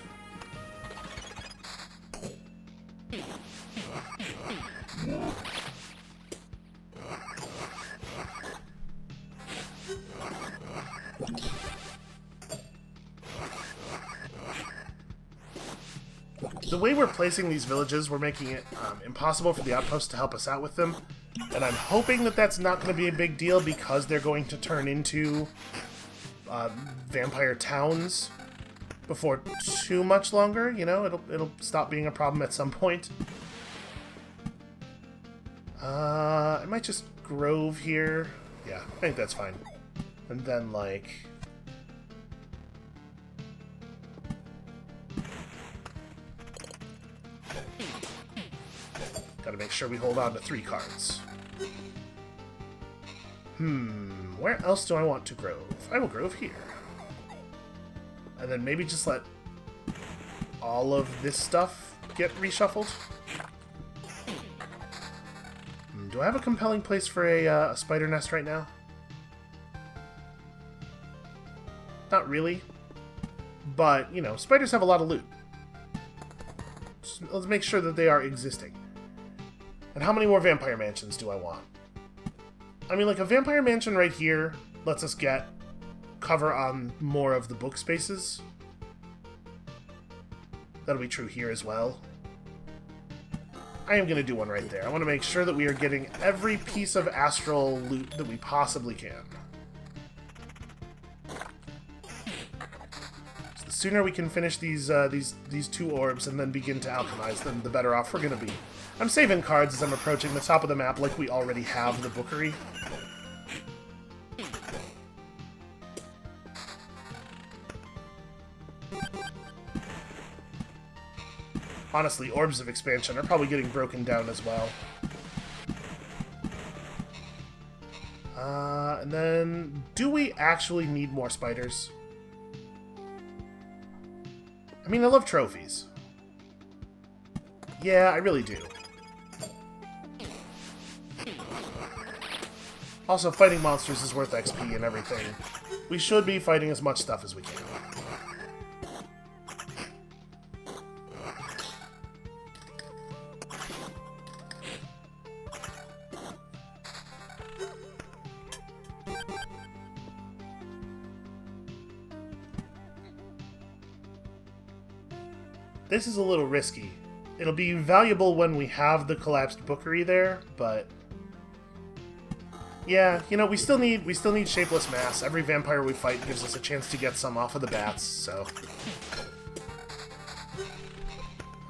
The way we're placing these villages, we're making it impossible for the outpost to help us out with them. And I'm hoping that that's not going to be a big deal because they're going to turn into vampire towns before too much longer. You know, it'll stop being a problem at some point. I might just grove here. Yeah, I think that's fine. And then, like... Gotta make sure we hold on to 3 cards. Where else do I want to grove? I will grove here. And then maybe just let all of this stuff get reshuffled. Do I have a compelling place for a spider nest right now? Not really. But, you know, spiders have a lot of loot. Just, let's make sure that they are existing. And how many more vampire mansions do I want? I mean, like, a vampire mansion right here lets us get cover on more of the book spaces. That'll be true here as well. I am going to do one right there. I want to make sure that we are getting every piece of astral loot that we possibly can. So the sooner we can finish these 2 orbs and then begin to alchemize them, the better off we're going to be. I'm saving cards as I'm approaching the top of the map like we already have the bookery. Honestly, orbs of expansion are probably getting broken down as well. And then, do we actually need more spiders? I mean, I love trophies. Yeah, I really do. Also, fighting monsters is worth XP and everything. We should be fighting as much stuff as we can. This is a little risky. It'll be valuable when we have the collapsed bookery there, but yeah, you know, we still need shapeless mass. Every vampire we fight gives us a chance to get some off of the bats, so.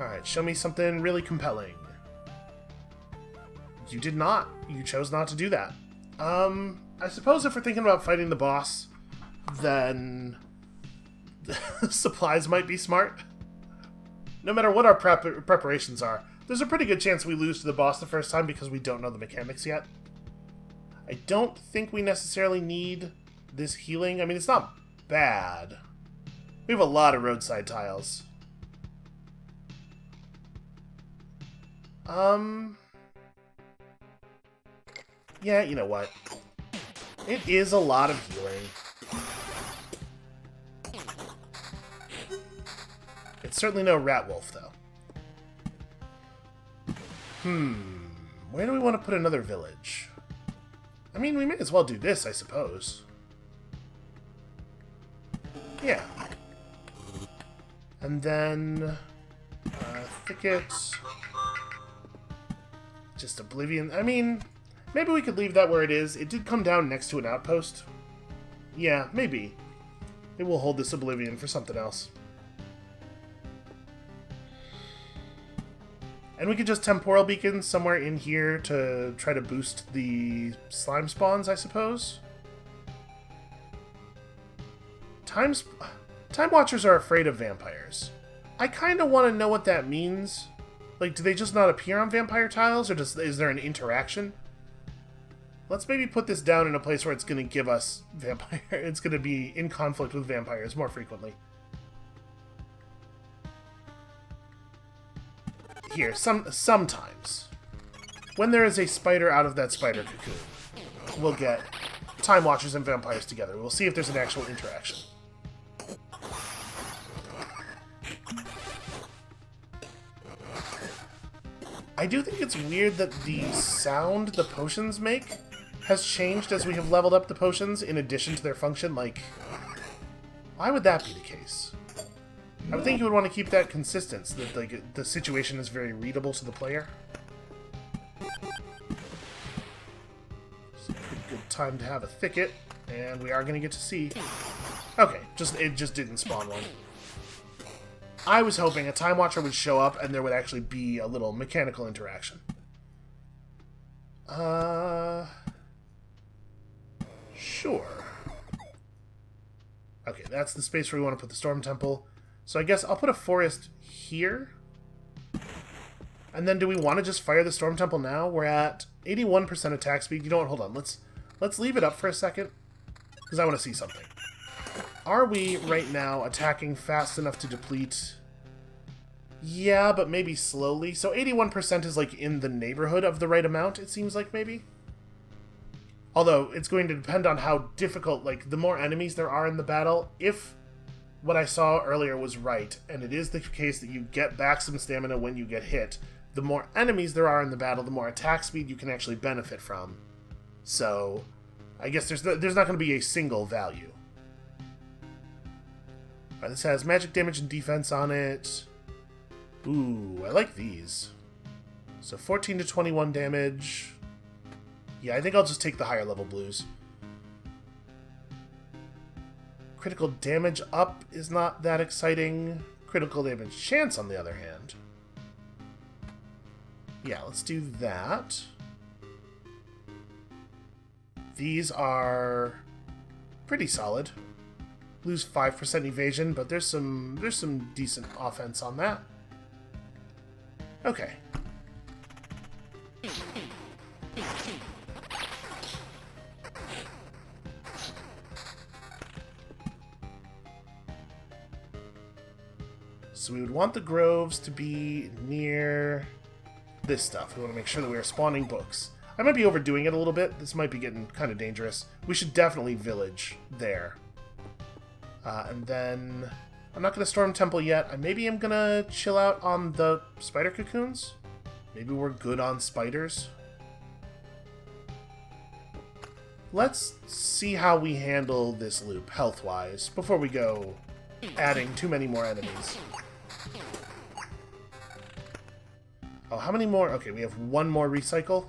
Alright, show me something really compelling. You did not. You chose not to do that. I suppose if we're thinking about fighting the boss, then supplies might be smart. No matter what our preparations are, there's a pretty good chance we lose to the boss the first time because we don't know the mechanics yet. I don't think we necessarily need this healing. I mean, it's not bad. We have a lot of roadside tiles. Yeah, you know what? It is a lot of healing. It's certainly no rat wolf, though. Where do we want to put another village? I mean, we may as well do this, I suppose. Yeah. And then thickets. Just Oblivion. I mean, maybe we could leave that where it is. It did come down next to an outpost. Yeah, maybe. Maybe we'll hold this Oblivion for something else. And we could just temporal beacon somewhere in here to try to boost the slime spawns, I suppose. Time Watchers are afraid of vampires. I kind of want to know what that means. Like, do they just not appear on vampire tiles, or is there an interaction? Let's maybe put this down in a place where it's going to give us vampire. It's going to be in conflict with vampires more frequently. Here, sometimes. When there is a spider out of that spider cocoon, we'll get Time Watchers and vampires together. We'll see if there's an actual interaction. I do think it's weird that the sound the potions make has changed as we have leveled up the potions in addition to their function. Like, why would that be the case? I would think you would want to keep that consistent, so that like the situation is very readable to the player. It's a pretty good time to have a thicket, and we are going to get to see. Okay, it just didn't spawn one. I was hoping a Time Watcher would show up and there would actually be a little mechanical interaction. Sure. Okay, that's the space where we want to put the Storm Temple. So I guess I'll put a forest here. And then do we want to just fire the Storm Temple now? We're at 81% attack speed. You know what? Hold on. Let's leave it up for a second, because I want to see something. Are we right now attacking fast enough to deplete? Yeah, but maybe slowly. So 81% is like in the neighborhood of the right amount, it seems like, maybe. Although it's going to depend on how difficult, like the more enemies there are in the battle, if what I saw earlier was right, and it is the case that you get back some stamina when you get hit, the more enemies there are in the battle, the more attack speed you can actually benefit from. So, I guess there's not going to be a single value. Alright, this has magic damage and defense on it. Ooh, I like these. So 14 to 21 damage. Yeah, I think I'll just take the higher level blues. Critical damage up is not that exciting. Critical damage chance, on the other hand. Yeah, let's do that. These are pretty solid. Lose 5% evasion, but there's some decent offense on that. Okay. So we would want the groves to be near this stuff. We want to make sure that we are spawning books. I might be overdoing it a little bit. This might be getting kind of dangerous. We should definitely village there. And then... I'm not going to storm temple yet. I maybe am going to chill out on the spider cocoons. Maybe we're good on spiders. Let's see how we handle this loop health-wise before we go adding too many more enemies. Oh, how many more? Okay, we have one more recycle.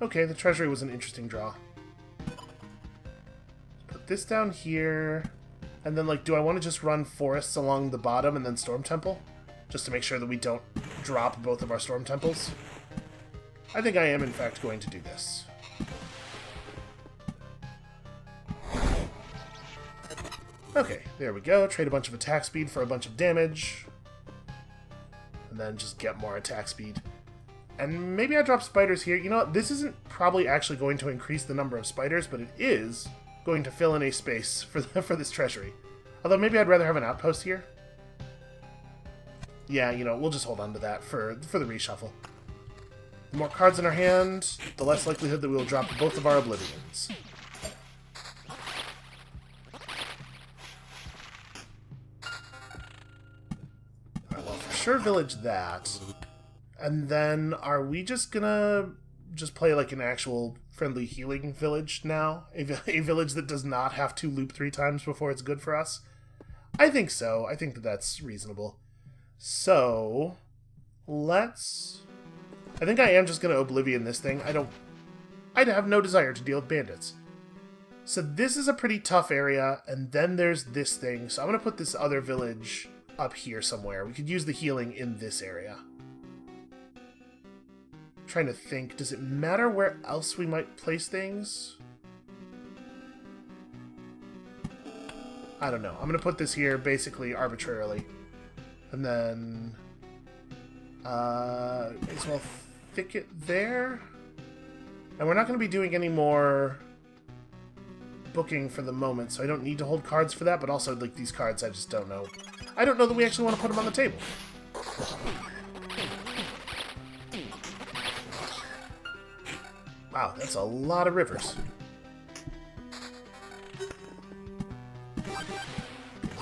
Okay, the treasury was an interesting draw. Put this down here. And then, like, do I want to just run forests along the bottom and then storm temple? Just to make sure that we don't drop both of our storm temples? I think I am, in fact, going to do this. Okay, there we go. Trade a bunch of attack speed for a bunch of damage. And then just get more attack speed. And maybe I drop spiders here. You know what? This isn't probably actually going to increase the number of spiders, but it is going to fill in a space for this treasury. Although maybe I'd rather have an outpost here. Yeah, you know, we'll just hold on to that for the reshuffle. The more cards in our hand, the less likelihood that we will drop both of our oblivions. Alright, well, for sure village that. And then, are we just gonna play like an actual friendly healing village now? A village that does not have to loop 3 times before it's good for us? I think so. I think that that's reasonable. So, let's... I think I am just gonna Oblivion this thing. I have no desire to deal with bandits. So this is a pretty tough area, and then there's this thing. So I'm gonna put this other village up here somewhere. We could use the healing in this area. Trying to think, does it matter where else we might place things? I don't know. I'm going to put this here basically arbitrarily. And then may as well stick it there. And we're not going to be doing any more booking for the moment, so I don't need to hold cards for that, but also like these cards I just don't know. I don't know that we actually want to put them on the table. Wow, that's a lot of rivers.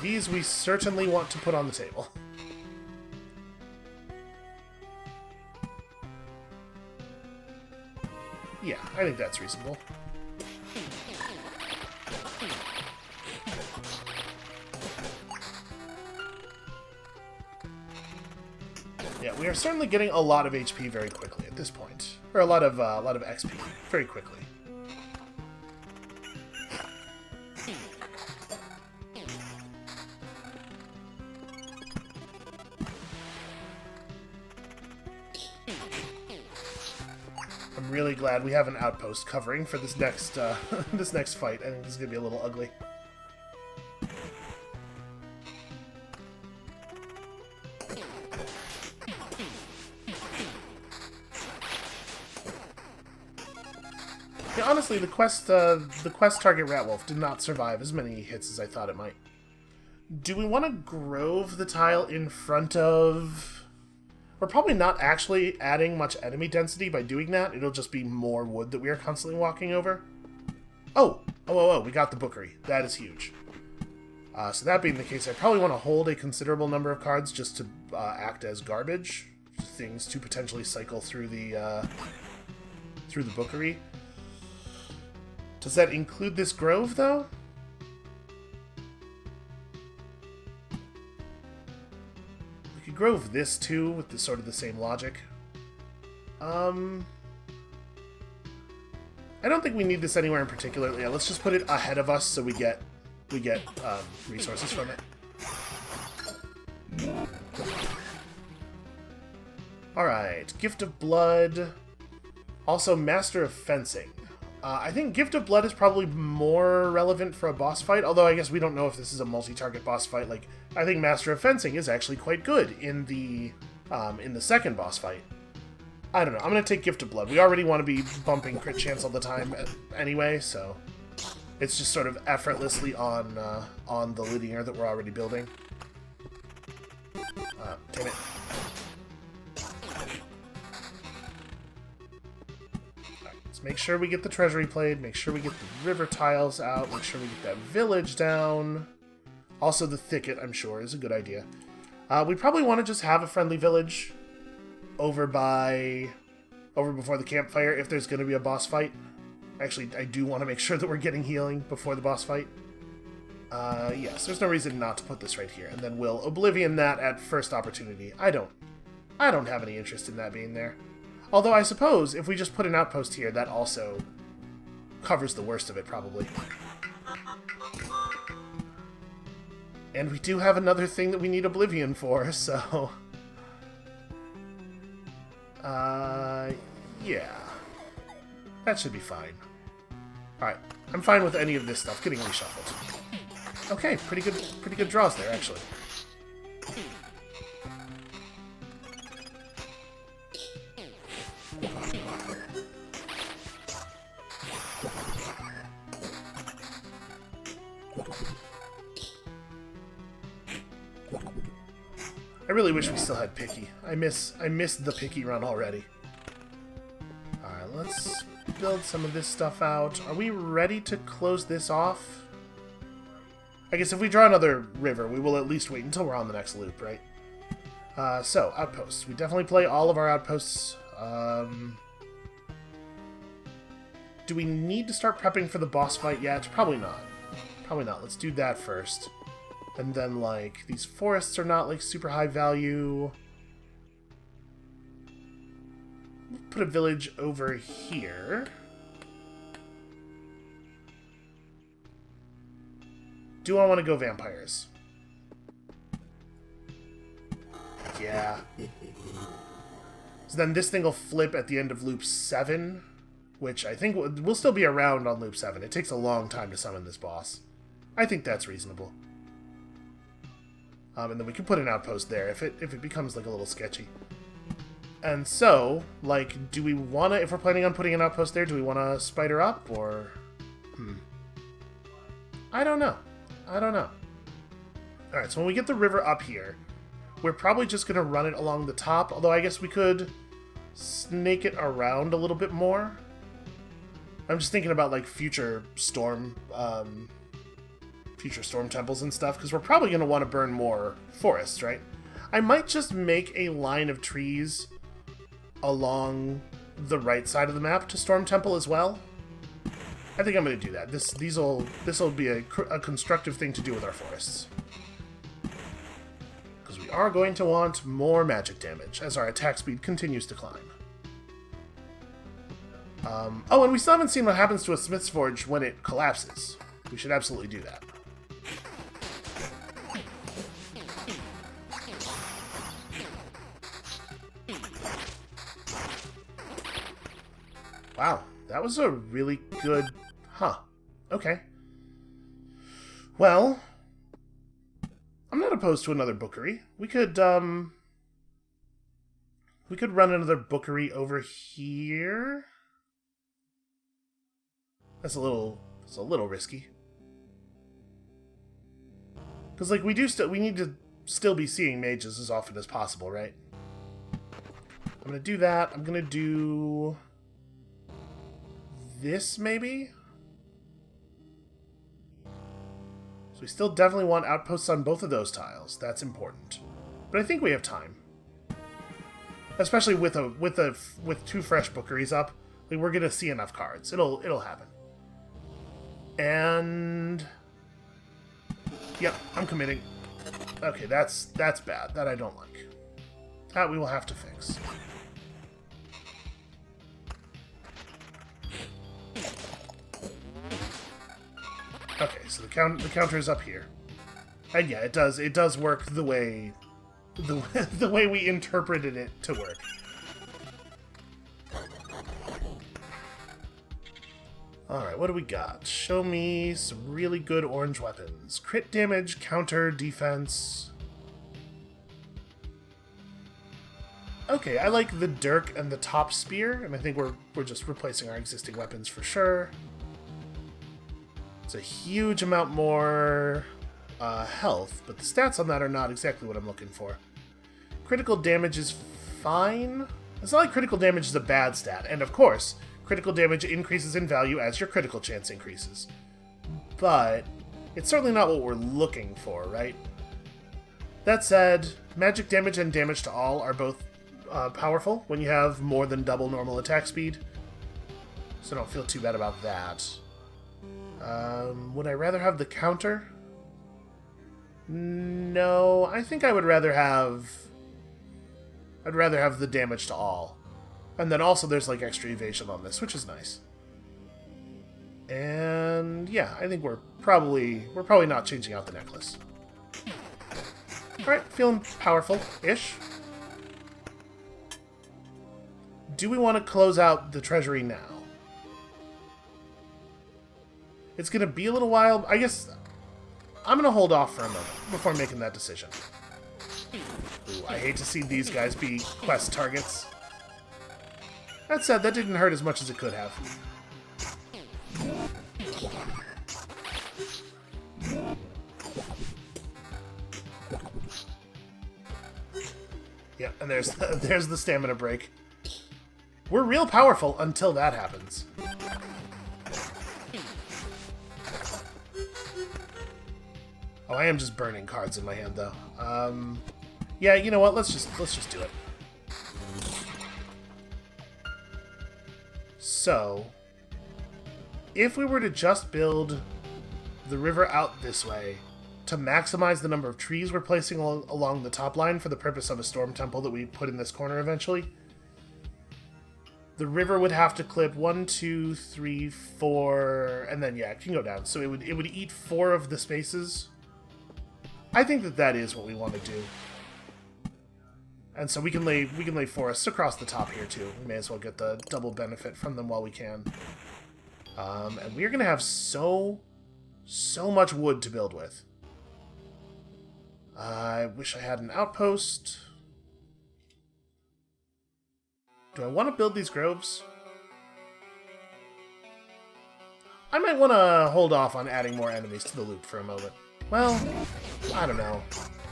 These we certainly want to put on the table. Yeah, I think that's reasonable. Yeah, we are certainly getting a lot of HP very quickly at this point. Or a lot of XP very quickly. I'm really glad we have an outpost covering for this next this next fight. I think this is gonna be a little ugly. Yeah, honestly, the quest target Ratwolf did not survive as many hits as I thought it might. Do we want to grove the tile in front of... We're probably not actually adding much enemy density by doing that. It'll just be more wood that we are constantly walking over. Oh, we got the bookery. That is huge. So that being the case, I probably want to hold a considerable number of cards just to act as garbage. Things to potentially cycle through the bookery. Does that include this grove, though? We could grove this, too, with sort of the same logic. I don't think we need this anywhere in particular. Yeah, let's just put it ahead of us so we get resources from it. Alright, Gift of Blood. Also, Master of Fencing. I think Gift of Blood is probably more relevant for a boss fight, although I guess we don't know if this is a multi-target boss fight. Like, I think Master of Fencing is actually quite good in the second boss fight. I don't know. I'm going to take Gift of Blood. We already want to be bumping crit chance all the time anyway, so it's just sort of effortlessly on the linear that we're already building. Damn it. Right, let's make sure we get the treasury plate, make sure we get the river tiles out, make sure we get that village down. Also the thicket, I'm sure, is a good idea. We probably want to just have a friendly village over before the campfire if there's going to be a boss fight. Actually, I do want to make sure that we're getting healing before the boss fight. Yes, there's no reason not to put this right here, and then we'll Oblivion that at first opportunity. I don't have any interest in that being there. Although I suppose if we just put an outpost here, that also covers the worst of it, probably. And we do have another thing that we need Oblivion for, so... yeah. That should be fine. Alright, I'm fine with any of this stuff getting reshuffled. Okay, pretty good draws there, actually. I really wish we still had Picky. I miss the Picky run already. Alright, let's build some of this stuff out. Are we ready to close this off? I guess if we draw another river, we will at least wait until we're on the next loop, right? So, outposts. We definitely play all of our outposts. Do we need to start prepping for the boss fight yet? Probably not. Probably not. Let's do that first. And then, like, these forests are not, like, super high value. Put a village over here. Do I want to go vampires? Yeah. So then this thing will flip at the end of loop 7, which I think we'll still be around on loop 7. It takes a long time to summon this boss. I think that's reasonable. And then we can put an outpost there if it becomes like a little sketchy. And so, like, do we want to, if we're planning on putting an outpost there, do we want to spider up, or... I don't know. Alright, so when we get the river up here, we're probably just going to run it along the top, although I guess we could snake it around a little bit more. I'm just thinking about, like, future storm temples and stuff, because we're probably going to want to burn more forests, right? I might just make a line of trees along the right side of the map to Storm Temple as well. I think I'm going to do that. This will be a constructive thing to do with our forests. Because we are going to want more magic damage as our attack speed continues to climb. Oh, and we still haven't seen what happens to a Smith's Forge when it collapses. We should absolutely do that. Wow, that was a really good... Huh. Okay. Well, I'm not opposed to another bookery. We could run another bookery over here. It's a little risky. Because, like, we need to still be seeing mages as often as possible, right? I'm gonna do that. I'm gonna do... this, maybe? So we still definitely want outposts on both of those tiles. That's important. But I think we have time. Especially with two fresh bookeries up, like, we're gonna see enough cards. It'll happen. And yep, I'm committing. Okay, that's bad. That I don't like. That we will have to fix. Okay, so the counter is up here, and yeah, it does work the way we interpreted it to work. All right, what do we got? Show me some really good orange weapons: crit damage, counter, defense. Okay, I like the dirk and the top spear, and I think we're just replacing our existing weapons for sure. It's a huge amount more health, but the stats on that are not exactly what I'm looking for. Critical damage is fine. It's not like critical damage is a bad stat, and of course, critical damage increases in value as your critical chance increases. But it's certainly not what we're looking for, right? That said, magic damage and damage to all are both powerful when you have more than double normal attack speed, so don't feel too bad about that. Would I rather have the counter? No, I think I would rather have... I'd rather have the damage to all. And then also there's like extra evasion on this, which is nice. And yeah, I think we're probably not changing out the necklace. Alright, feeling powerful-ish. Do we want to close out the treasury now? It's going to be a little while. I guess I'm going to hold off for a moment before making that decision. Ooh, I hate to see these guys be quest targets. That said, that didn't hurt as much as it could have. Yeah, and there's the stamina break. We're real powerful until that happens. Oh, I am just burning cards in my hand, though. Yeah, you know what? Let's just do it. So, if we were to just build the river out this way to maximize the number of trees we're placing along the top line for the purpose of a storm temple that we put in this corner eventually, the river would have to clip 1, 2, 3, 4, and then yeah, it can go down. So it would eat 4 of the spaces. I think that is what we want to do. And so we can lay forests across the top here too. We may as well get the double benefit from them while we can. And we're gonna have so much wood to build with. I wish I had an outpost. Do I want to build these groves? I might want to hold off on adding more enemies to the loop for a moment. Well, I don't know.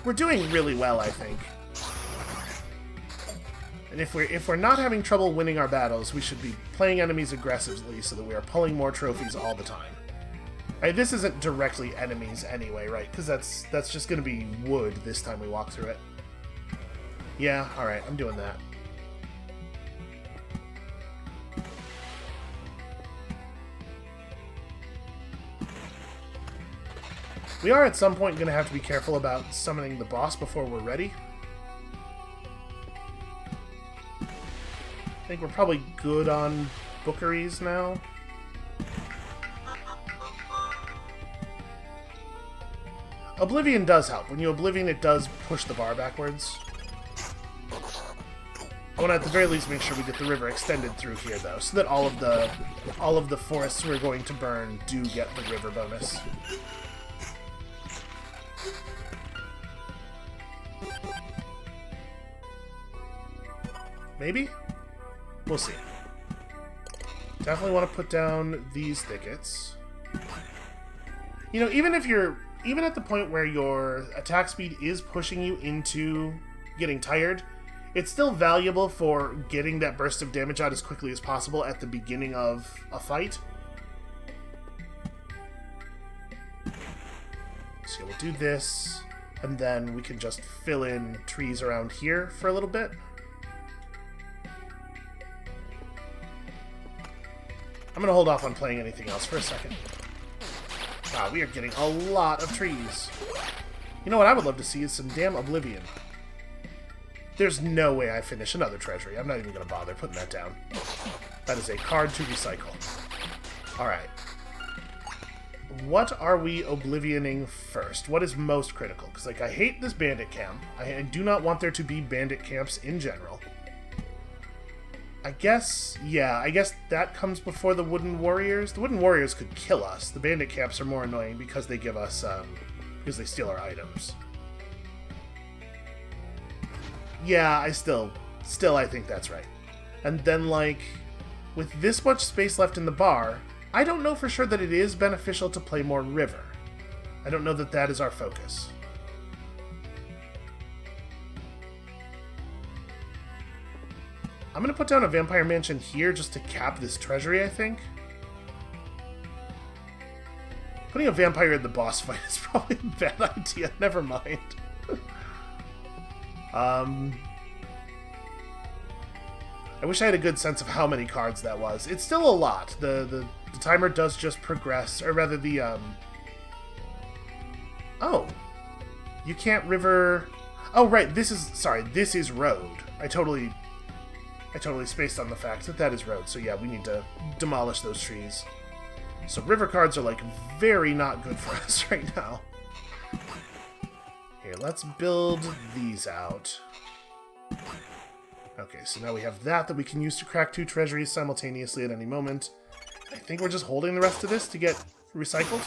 We're doing really well, I think. And if we're not having trouble winning our battles, we should be playing enemies aggressively so that we are pulling more trophies all the time. This isn't directly enemies anyway, right? Because that's just going to be wood this time we walk through it. Yeah, alright, I'm doing that. We are at some point going to have to be careful about summoning the boss before we're ready. I think we're probably good on bookeries now. Oblivion does help. When you Oblivion, it does push the bar backwards. I want to at the very least make sure we get the river extended through here, though, so that all of the forests we're going to burn do get the river bonus. Maybe? We'll see. Definitely want to put down these thickets. You know, even at the point where your attack speed is pushing you into getting tired, it's still valuable for getting that burst of damage out as quickly as possible at the beginning of a fight. So we'll do this, and then we can just fill in trees around here for a little bit. I'm going to hold off on playing anything else for a second. Wow, we are getting a lot of trees. You know what I would love to see is some damn Oblivion. There's no way I finish another treasury. I'm not even going to bother putting that down. That is a card to recycle. Alright. What are we Oblivioning first? What is most critical? Because, like, I hate this bandit camp. I do not want there to be bandit camps in general. I guess that comes before the wooden warriors. The wooden warriors could kill us. The bandit camps are more annoying because they give us, because they steal our items. Yeah, I still Still, I think that's right. And then, like, with this much space left in the bar, I don't know for sure that it is beneficial to play more river. I don't know that that is our focus. I'm going to put down a vampire mansion here just to cap this treasury, I think. Putting a vampire in the boss fight is probably a bad idea. Never mind. I wish I had a good sense of how many cards that was. It's still a lot. The timer does just progress, or rather the, Oh. You can't river... Oh, right, this is road. I totally spaced on the fact that that is road. So yeah, we need to demolish those trees. So river cards are, like, very not good for us right now. Here, let's build these out. Okay, so now we have that we can use to crack 2 treasuries simultaneously at any moment. I think we're just holding the rest of this to get recycled.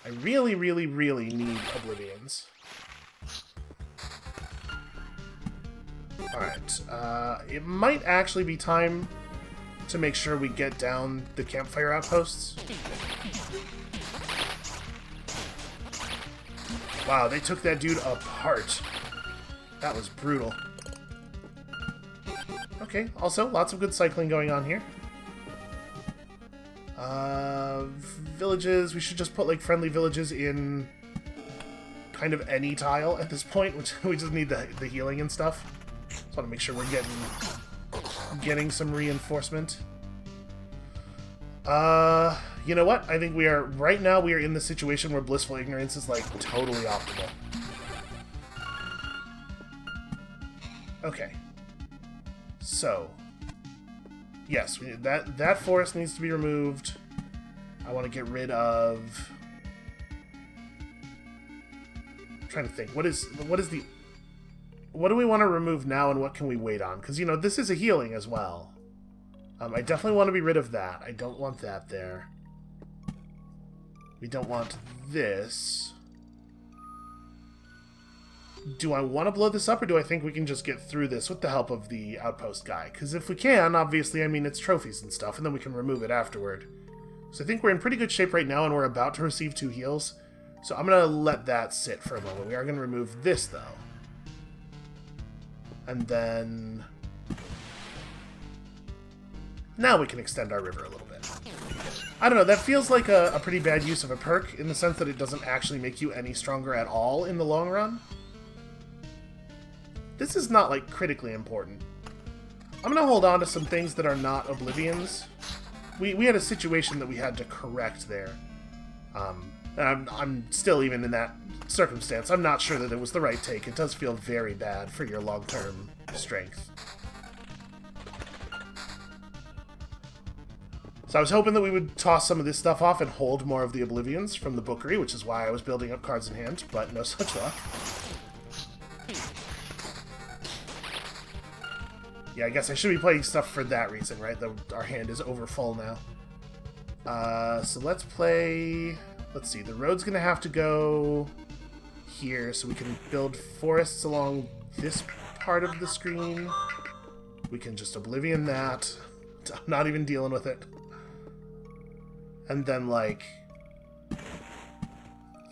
I really, really, really need Oblivions. Alright, it might actually be time to make sure we get down the campfire outposts. Wow, they took that dude apart. That was brutal. Okay, also, lots of good cycling going on here. Villages, we should just put, like, friendly villages in kind of any tile at this point, which we just need the healing and stuff. Just want to make sure we're getting some reinforcement. You know what? I think right now we are in the situation where Blissful Ignorance is, like, totally optimal. Okay. So. Yes, that forest needs to be removed. I want to get rid of... I'm trying to think. What do we want to remove now and what can we wait on? Because, you know, this is a healing as well. I definitely want to be rid of that. I don't want that there. We don't want this. Do I want to blow this up, or do I think we can just get through this with the help of the outpost guy? Because if we can, obviously, I mean, it's trophies and stuff, and then we can remove it afterward. So I think we're in pretty good shape right now, and we're about to receive 2 heals. So I'm going to let that sit for a moment. We are going to remove this, though. And then... now we can extend our river a little bit. I don't know, that feels like a pretty bad use of a perk, in the sense that it doesn't actually make you any stronger at all in the long run. This is not, like, critically important. I'm gonna hold on to some things that are not Oblivions. We had a situation that we had to correct there. And I'm still, even in that circumstance, I'm not sure that it was the right take. It does feel very bad for your long-term strength. So I was hoping that we would toss some of this stuff off and hold more of the Oblivions from the bookery, which is why I was building up cards in hand, but no such luck. Yeah, I guess I should be playing stuff for that reason, right? Our hand is over full now. So let's play... let's see, the road's gonna have to go here, so we can build forests along this part of the screen. We can just Oblivion that. I'm not even dealing with it. And then, like...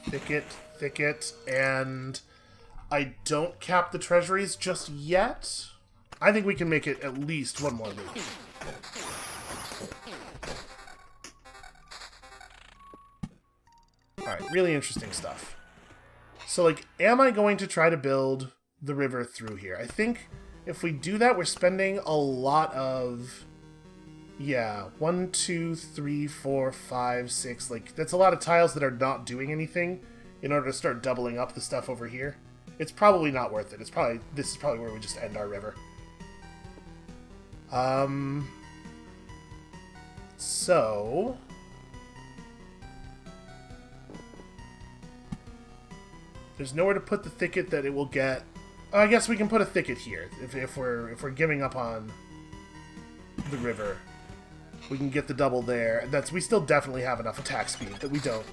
thicket, and... I don't cap the treasuries just yet. I think we can make it at least one more loop. Alright, really interesting stuff. So, like, am I going to try to build the river through here? I think if we do that, we're spending a lot of... yeah, 1, 2, 3, 4, 5, 6, like, that's a lot of tiles that are not doing anything in order to start doubling up the stuff over here. It's probably not worth it. This is probably where we just end our river. So... there's nowhere to put the thicket that it will get... oh, I guess we can put a thicket here, if we're giving up on the river. We can get the double there. We still definitely have enough attack speed that we don't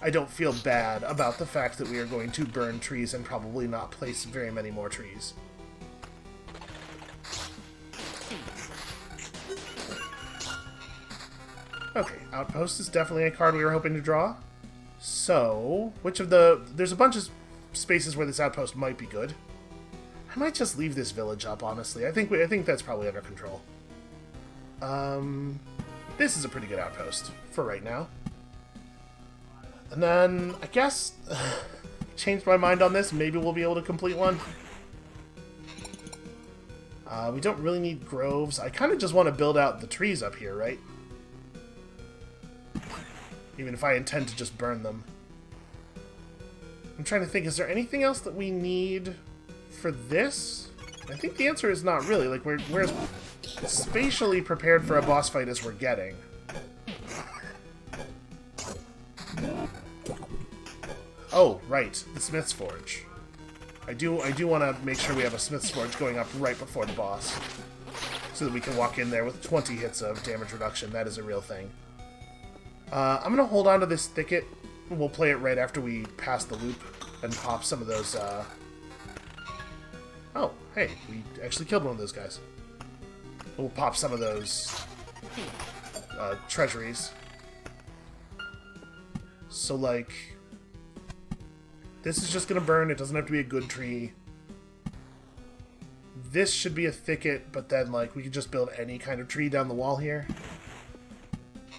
I don't feel bad about the fact that we are going to burn trees and probably not place very many more trees. Okay, Outpost is definitely a card we were hoping to draw. So, which of the... There's a bunch of spaces where this Outpost might be good. I might just leave this village up, honestly. I think that's probably under control. This is a pretty good Outpost for right now. And then, I guess... changed my mind on this. Maybe we'll be able to complete one. We don't really need groves. I kind of just want to build out the trees up here, right? Even if I intend to just burn them. I'm trying to think, is there anything else that we need for this? I think the answer is not really. Like, we're as spatially prepared for a boss fight as we're getting. Oh, right. The Smith's Forge. I do want to make sure we have a Smith's Forge going up right before the boss. So that we can walk in there with 20 hits of damage reduction. That is a real thing. I'm going to hold on to this thicket. We'll play it right after we pass the loop and pop some of those... Oh, hey, we actually killed one of those guys. We'll pop some of those treasuries. So, like... This is just going to burn. It doesn't have to be a good tree. This should be a thicket, but then, like, we could just build any kind of tree down the wall here.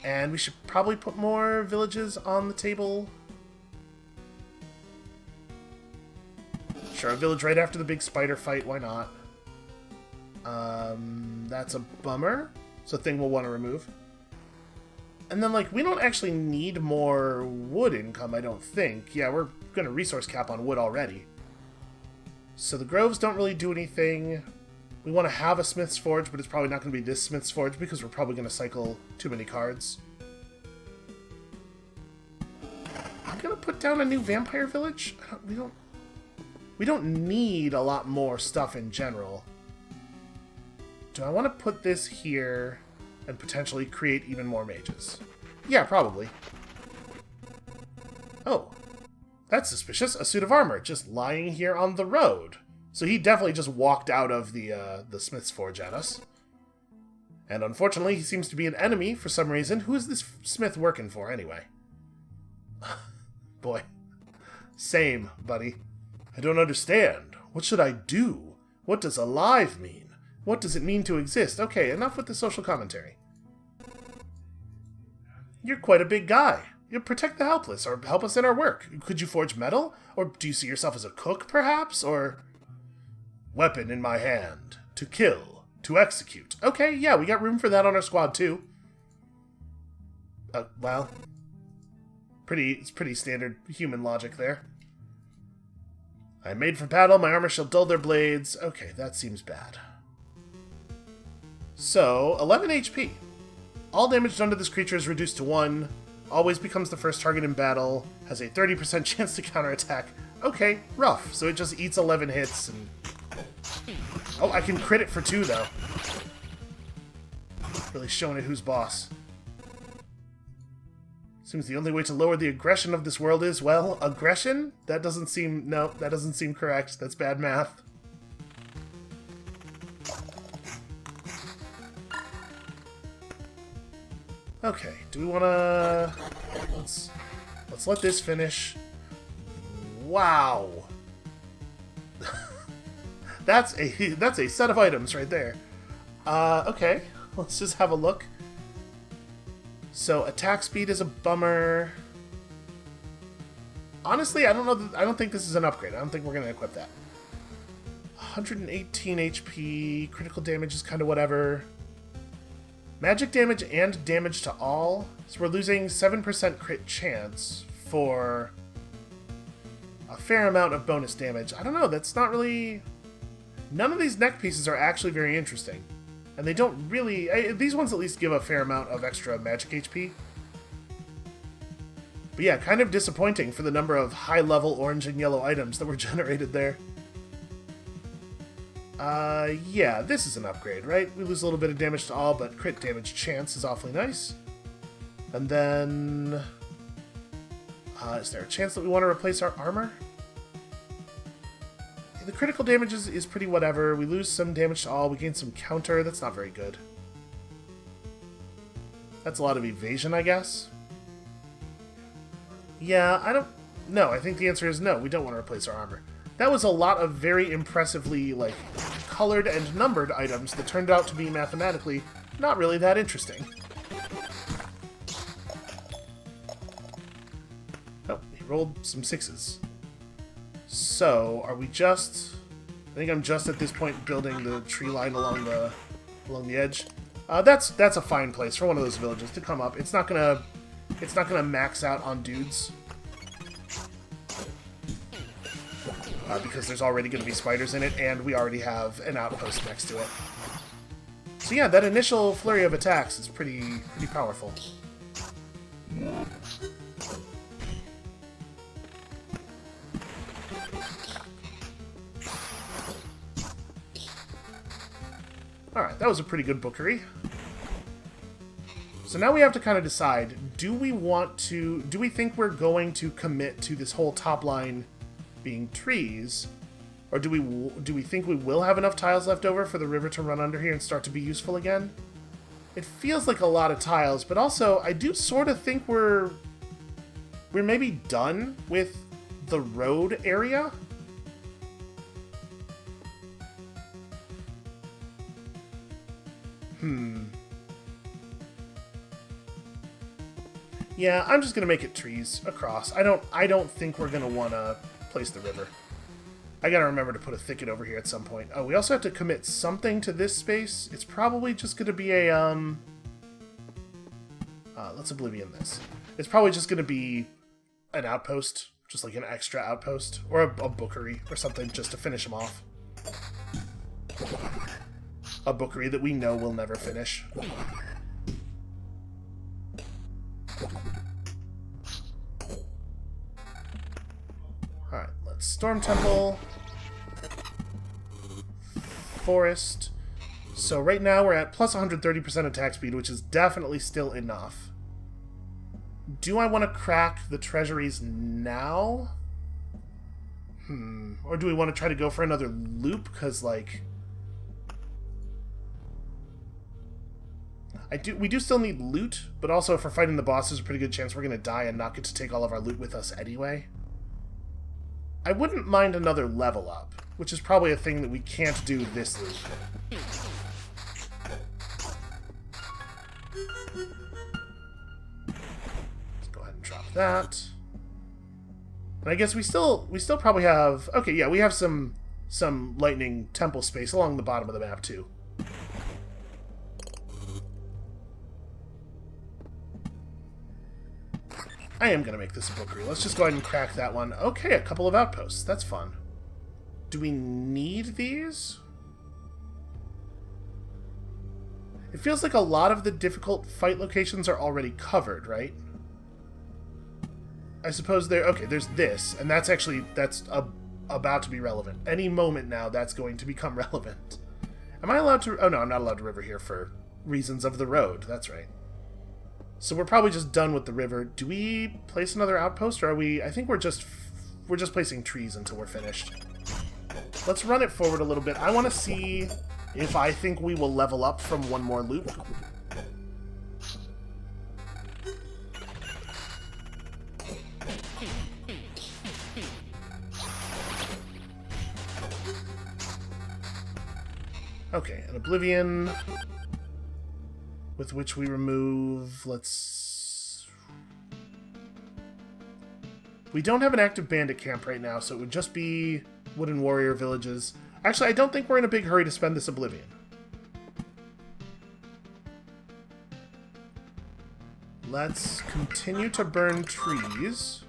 And we should probably put more villages on the table. Sure, a village right after the big spider fight, why not? That's a bummer. It's a thing we'll want to remove. And then, like, we don't actually need more wood income, I don't think. Yeah, we're going to resource cap on wood already. So the groves don't really do anything. We want to have a Smith's Forge, but it's probably not going to be this Smith's Forge because we're probably going to cycle too many cards. I'm going to put down a new vampire village. We don't need a lot more stuff in general. Do I want to put this here and potentially create even more mages? Yeah, probably. Oh, that's suspicious. A suit of armor just lying here on the road. So he definitely just walked out of the Smith's Forge at us. And unfortunately, he seems to be an enemy for some reason. Who is this Smith working for, anyway? Boy. Same, buddy. I don't understand. What should I do? What does alive mean? What does it mean to exist? Okay, enough with the social commentary. You're quite a big guy. You protect the helpless, or help us in our work. Could you forge metal? Or do you see yourself as a cook, perhaps? Or... Weapon in my hand. To kill. To execute. Okay, yeah, we got room for that on our squad, too. Well... It's pretty standard human logic there. I am made for battle, my armor shall dull their blades. Okay, that seems bad. So, 11 HP. All damage done to this creature is reduced to 1. Always becomes the first target in battle. Has a 30% chance to counterattack. Okay, rough. So it just eats 11 hits and... Oh, I can crit it for 2, though. Really showing it who's boss. Seems the only way to lower the aggression of this world is, well, aggression? That doesn't seem... No, that doesn't seem correct. That's bad math. Okay, do we want to... Let's let this finish. Wow! That's a set of items right there. Okay, let's just have a look. So attack speed is a bummer. Honestly, I don't know. I don't think this is an upgrade. I don't think we're gonna equip that. 118 HP. Critical damage is kind of whatever. Magic damage and damage to all. So we're losing 7% crit chance for a fair amount of bonus damage. I don't know. That's not really... None of these neck pieces are actually very interesting. And they don't really... These ones at least give a fair amount of extra magic HP. But yeah, kind of disappointing for the number of high-level orange and yellow items that were generated there. Yeah, this is an upgrade, right? We lose a little bit of damage to all, but crit damage chance is awfully nice. And then... Is there a chance that we want to replace our armor? The critical damage is pretty whatever. We lose some damage to all. We gain some counter. That's not very good. That's a lot of evasion, I guess. Yeah, I don't... No, I think the answer is no. We don't want to replace our armor. That was a lot of very impressively, like, colored and numbered items that turned out to be mathematically not really that interesting. Oh, he rolled some 6s. So, are we just... I think I'm just at this point building the tree line along the edge. That's a fine place for one of those villages to come up. It's not gonna max out on dudes. Because there's already going to be spiders in it, and we already have an outpost next to it. So yeah, that initial flurry of attacks is pretty powerful. Alright, that was a pretty good bookery. So now we have to kind of decide, do we think we're going to commit to this whole top line being trees, or do we think we will have enough tiles left over for the river to run under here and start to be useful again? It feels like a lot of tiles, but also I do sort of think we're maybe done with the road area. Yeah, I'm just gonna make it trees across. I don't think we're gonna wanna place the river. I gotta remember to put a thicket over here at some point. Oh, we also have to commit something to this space. It's probably just gonna be a, let's Oblivion this. It's probably just gonna be an outpost, just like an extra outpost, or a bookery or something just to finish them off. A bookery that we know we'll never finish. Alright, let's Storm Temple. Forest. So right now we're at plus 130% attack speed, which is definitely still enough. Do I want to crack the treasuries now? Or do we want to try to go for another loop? Because, like... we do still need loot, but also if we're fighting the boss, there's a pretty good chance we're going to die and not get to take all of our loot with us anyway. I wouldn't mind another level up, which is probably a thing that we can't do this loop. Let's go ahead and drop that. And I guess we still probably have... Okay, yeah, we have some lightning temple space along the bottom of the map, too. I am going to make this a bookery. Let's just go ahead and crack that one. Okay, a couple of outposts. That's fun. Do we need these? It feels like a lot of the difficult fight locations are already covered, right? I suppose there... Okay, there's this, and that's about to be relevant. Any moment now, that's going to become relevant. Am I allowed to... Oh, no, I'm not allowed to river here for reasons of the road. That's right. So we're probably just done with the river. Do we place another outpost, or are we... I think we're just placing trees until we're finished. Let's run it forward a little bit. I want to see if I think we will level up from one more loop. Okay, an Oblivion... with which we remove, we don't have an active bandit camp right now, so it would just be wooden warrior villages. Actually, I don't think we're in a big hurry to spend this Oblivion. Let's continue to burn trees.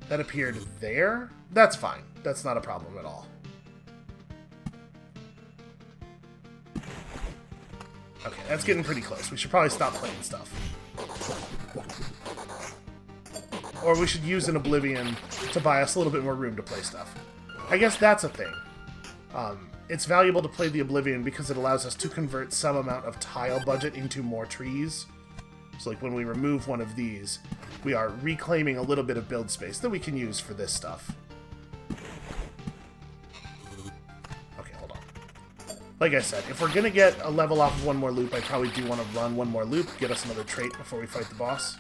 That appeared there? That's fine. That's not a problem at all. Okay, that's getting pretty close. We should probably stop playing stuff. Or we should use an Oblivion to buy us a little bit more room to play stuff. I guess that's a thing. It's valuable to play the Oblivion because it allows us to convert some amount of tile budget into more trees. So like when we remove one of these, we are reclaiming a little bit of build space that we can use for this stuff. Okay, hold on. Like I said, if we're gonna get a level off of one more loop, I probably do want to run one more loop, get us another trait before we fight the boss.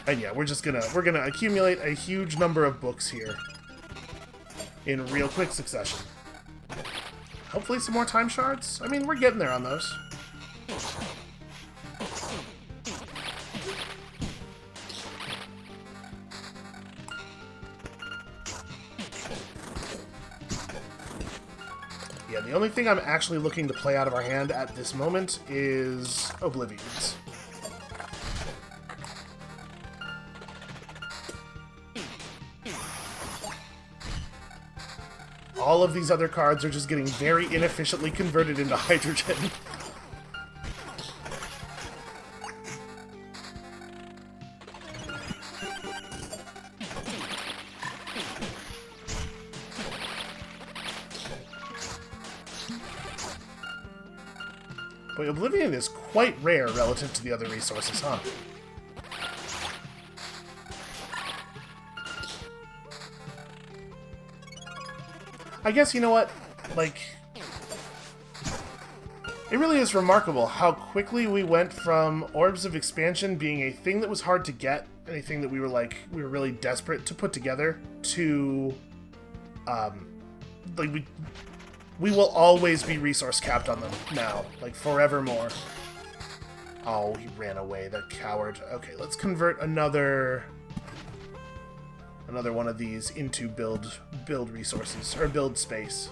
And yeah, we're gonna accumulate a huge number of books here in real quick succession. Hopefully some more time shards. I mean, we're getting there on those. Yeah, the only thing I'm actually looking to play out of our hand at this moment is Oblivions. All of these other cards are just getting very inefficiently converted into hydrogen. Boy, Oblivion is quite rare relative to the other resources, huh? I guess, you know what, like, it really is remarkable how quickly we went from Orbs of Expansion being a thing that was hard to get, anything that we were really desperate to put together, to, like, we will always be resource capped on them now, like, forevermore. Oh, he ran away, that coward. Okay, let's convert another one of these into build resources, or build space.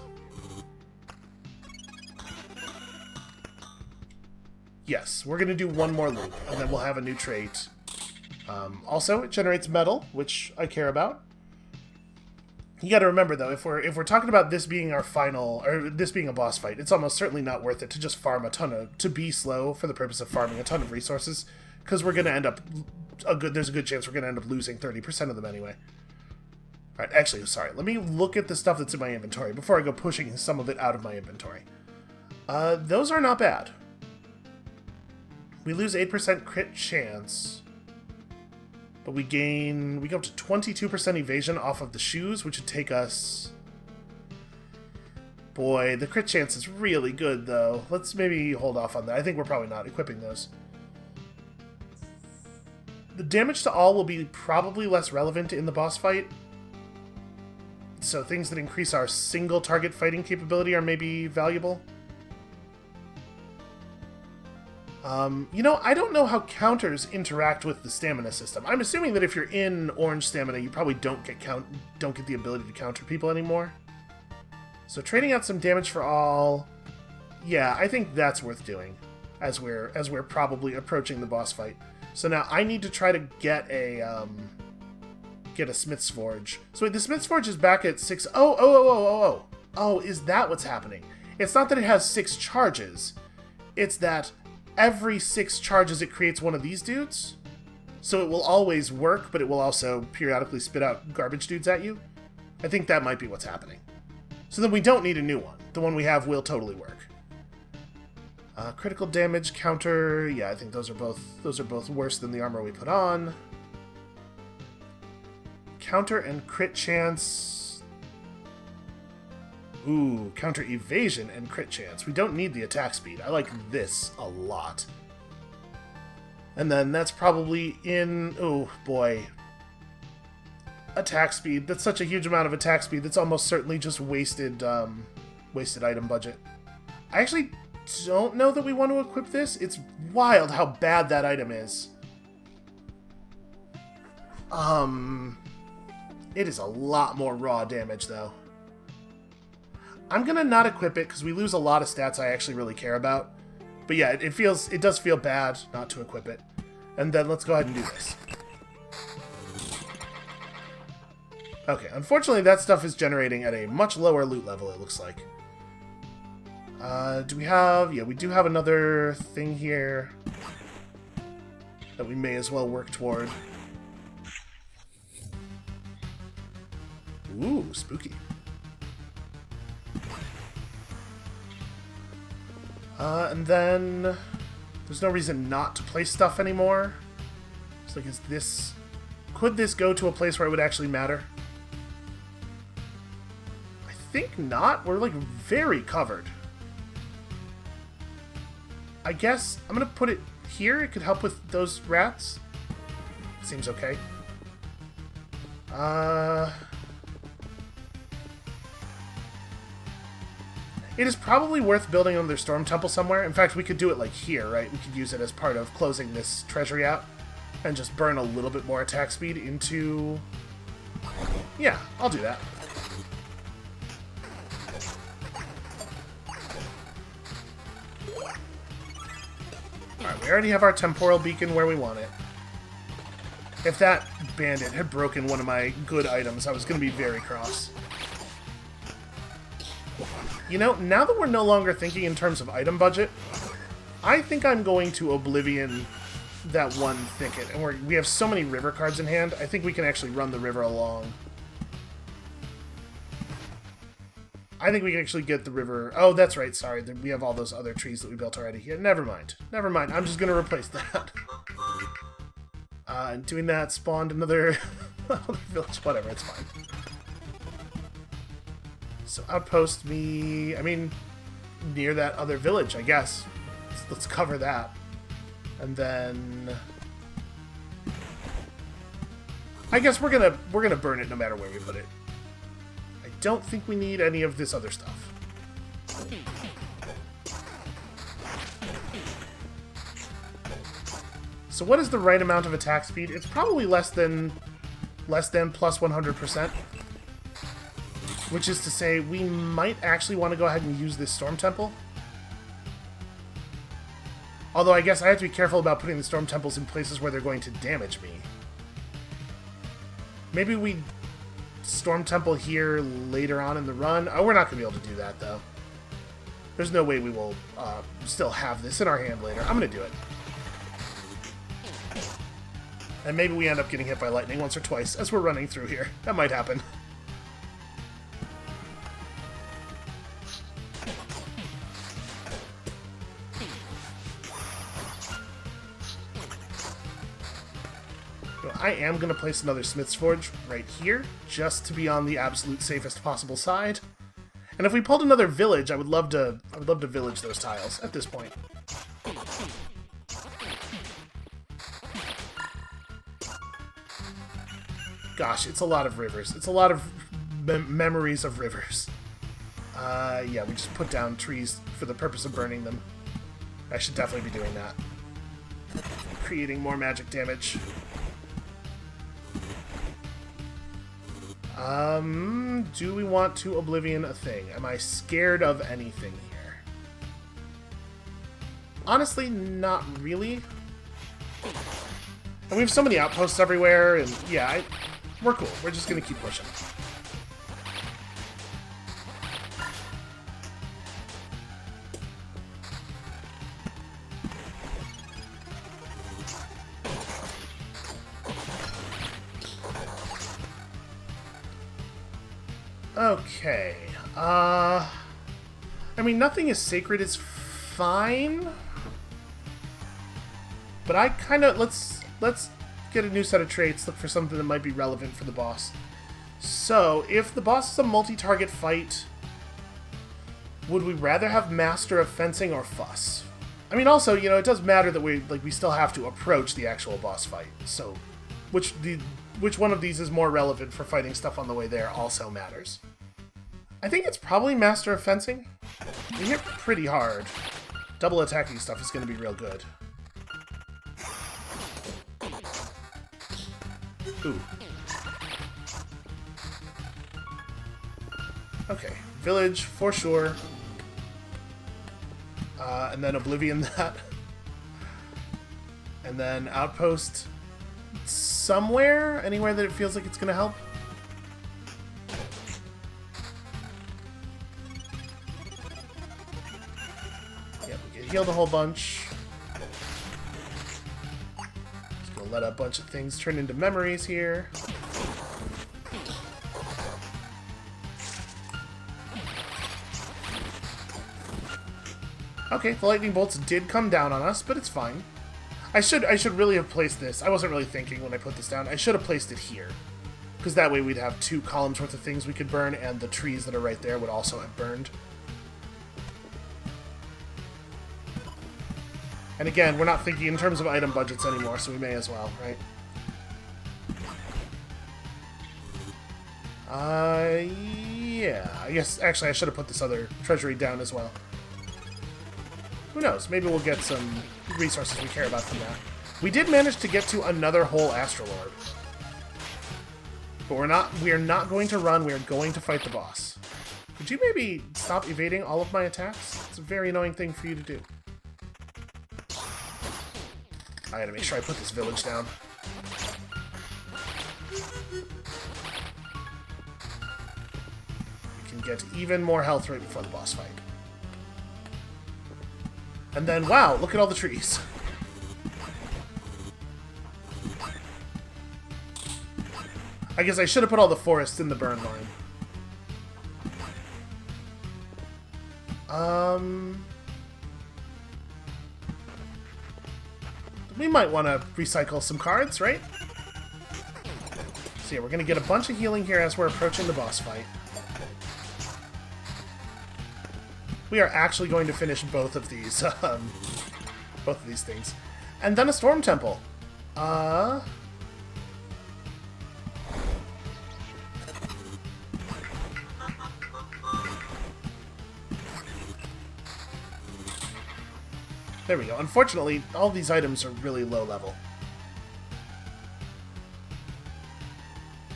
Yes, we're going to do one more loop, and then we'll have a new trait. Also, it generates metal, which I care about. You got to remember, though, if we're talking about this being our final, or this being a boss fight, it's almost certainly not worth it to just farm to be slow for the purpose of farming a ton of resources, because we're going to end up, there's a good chance we're going to end up losing 30% of them anyway. Alright, actually, sorry. Let me look at the stuff that's in my inventory before I go pushing some of it out of my inventory. Those are not bad. We lose 8% crit chance, but we go up to 22% evasion off of the shoes, which would take us... Boy, the crit chance is really good, though. Let's maybe hold off on that. I think we're probably not equipping those. The damage to all will be probably less relevant in the boss fight. So things that increase our single target fighting capability are maybe valuable. You know, I don't know how counters interact with the stamina system. I'm assuming that if you're in orange stamina, you probably don't get the ability to counter people anymore. So trading out some damage for all, yeah, I think that's worth doing as we're probably approaching the boss fight. So now I need to try to get a Smith's Forge. So wait, the Smith's Forge is back at 6... Oh, is that what's happening? It's not that it has 6 charges. It's that every 6 charges it creates one of these dudes. So it will always work, but it will also periodically spit out garbage dudes at you. I think that might be what's happening. So then we don't need a new one. The one we have will totally work. Critical damage counter... Yeah, I think those are both worse than the armor we put on. Counter and crit chance. Ooh, counter evasion and crit chance. We don't need the attack speed. I like this a lot. And then that's probably in... Oh, boy. Attack speed. That's such a huge amount of attack speed. That's almost certainly just wasted item budget. I actually don't know that we want to equip this. It's wild how bad that item is. It is a lot more raw damage, though. I'm gonna not equip it, because we lose a lot of stats I actually really care about. But yeah, it does feel bad not to equip it. And then let's go ahead and do this. Okay, unfortunately that stuff is generating at a much lower loot level, it looks like. Do we have... Yeah, we do have another thing here that we may as well work toward. Ooh, spooky. And then there's no reason not to place stuff anymore. It's like, is this... Could this go to a place where it would actually matter? I think not. We're, like, very covered. I guess I'm gonna put it here. It could help with those rats. Seems okay. It is probably worth building another storm temple somewhere. In fact, we could do it like here, right? We could use it as part of closing this treasury out and just burn a little bit more attack speed into... Yeah, I'll do that. Alright, we already have our temporal beacon where we want it. If that bandit had broken one of my good items, I was going to be very cross. You know, now that we're no longer thinking in terms of item budget, I think I'm going to Oblivion that one thicket. And we have so many river cards in hand, I think we can actually run the river along. I think we can actually get the river... Oh, that's right, sorry. We have all those other trees that we built already here. Never mind. Never mind. I'm just going to replace that. And doing that spawned another village. Whatever, it's fine. So outpost me... I mean, near that other village, I guess. Let's cover that. And then... I guess we're gonna burn it no matter where we put it. I don't think we need any of this other stuff. So what is the right amount of attack speed? It's probably less than plus 100%. Which is to say, we might actually want to go ahead and use this Storm Temple. Although I guess I have to be careful about putting the Storm Temples in places where they're going to damage me. Maybe we Storm Temple here later on in the run. Oh, we're not going to be able to do that, though. There's no way we will still have this in our hand later. I'm going to do it. And maybe we end up getting hit by lightning once or twice as we're running through here. That might happen. I am going to place another Smith's Forge right here, just to be on the absolute safest possible side. And if we pulled another village, I would love to village those tiles at this point. Gosh, it's a lot of rivers. It's a lot of memories of rivers. Yeah, we just put down trees for the purpose of burning them. I should definitely be doing that. Creating more magic damage. Do we want to Oblivion a thing? Am I scared of anything here? Honestly, not really. And we have so many outposts everywhere, and yeah, we're cool. We're just gonna keep pushing. Okay, I mean, nothing is sacred is fine, but I kind of, let's get a new set of traits, look for something that might be relevant for the boss. So, if the boss is a multi-target fight, would we rather have Master of Fencing or Fuss? I mean, also, you know, it does matter that we still have to approach the actual boss fight, so which one of these is more relevant for fighting stuff on the way there also matters. I think it's probably Master of Fencing. We hit pretty hard. Double attacking stuff is going to be real good. Ooh. Okay, village for sure. And then Oblivion that. And then outpost somewhere, anywhere that it feels like it's going to help. Yeah, we get healed a whole bunch. Just going to let a bunch of things turn into memories here. Okay, the lightning bolts did come down on us, but it's fine. I should really have placed this. I wasn't really thinking when I put this down. I should have placed it here. Because that way we'd have 2 columns worth of things we could burn, and the trees that are right there would also have burned. And again, we're not thinking in terms of item budgets anymore, so we may as well, right? Yeah. I guess, actually, I should have put this other treasury down as well. Who knows? Maybe we'll get some resources we care about from that. We did manage to get to another whole Astral Orb. But we are not going to run, we are going to fight the boss. Could you maybe stop evading all of my attacks? It's a very annoying thing for you to do. I gotta make sure I put this village down. We can get even more health right before the boss fight. And then, wow, look at all the trees. I guess I should have put all the forests in the burn line. We might want to recycle some cards, right? So yeah, we're going to get a bunch of healing here as we're approaching the boss fight. We are actually going to finish both of these things. And then a Storm Temple. There we go. Unfortunately, all these items are really low level.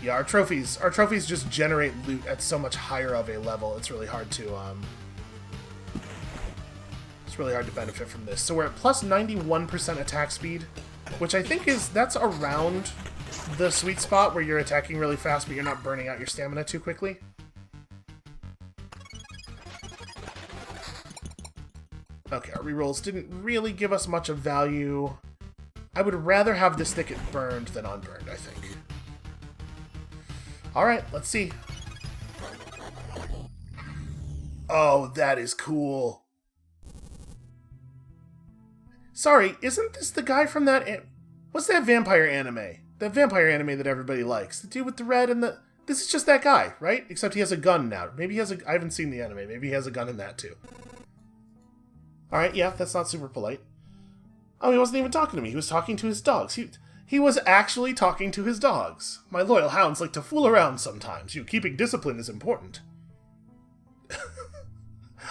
Yeah, our trophies just generate loot at so much higher of a level. It's really hard to benefit from this. So we're at plus 91% attack speed, which I think that's around the sweet spot where you're attacking really fast, but you're not burning out your stamina too quickly. Okay, our rerolls didn't really give us much of value. I would rather have this thicket burned than unburned, I think. Alright, let's see. Oh, that is cool. Sorry, isn't this the guy from that... What's that vampire anime? That vampire anime that everybody likes. The dude with the red and the... This is just that guy, right? Except he has a gun now. Maybe he has a... I haven't seen the anime. Maybe he has a gun in that, too. Alright, yeah, that's not super polite. Oh, he wasn't even talking to me. He was talking to his dogs. He was actually talking to his dogs. My loyal hounds like to fool around sometimes. Keeping discipline is important.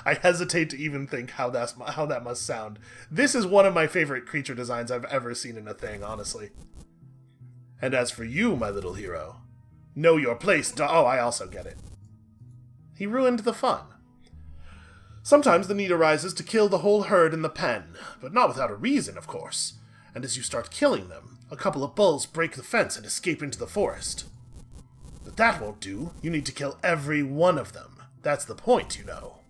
I hesitate to even think how that must sound. This is one of my favorite creature designs I've ever seen in a thing, honestly. And as for you, my little hero, know your place, oh, I also get it. He ruined the fun. Sometimes the need arises to kill the whole herd in the pen, but not without a reason, of course. And as you start killing them, a couple of bulls break the fence and escape into the forest. But that won't do. You need to kill every one of them. That's the point, you know.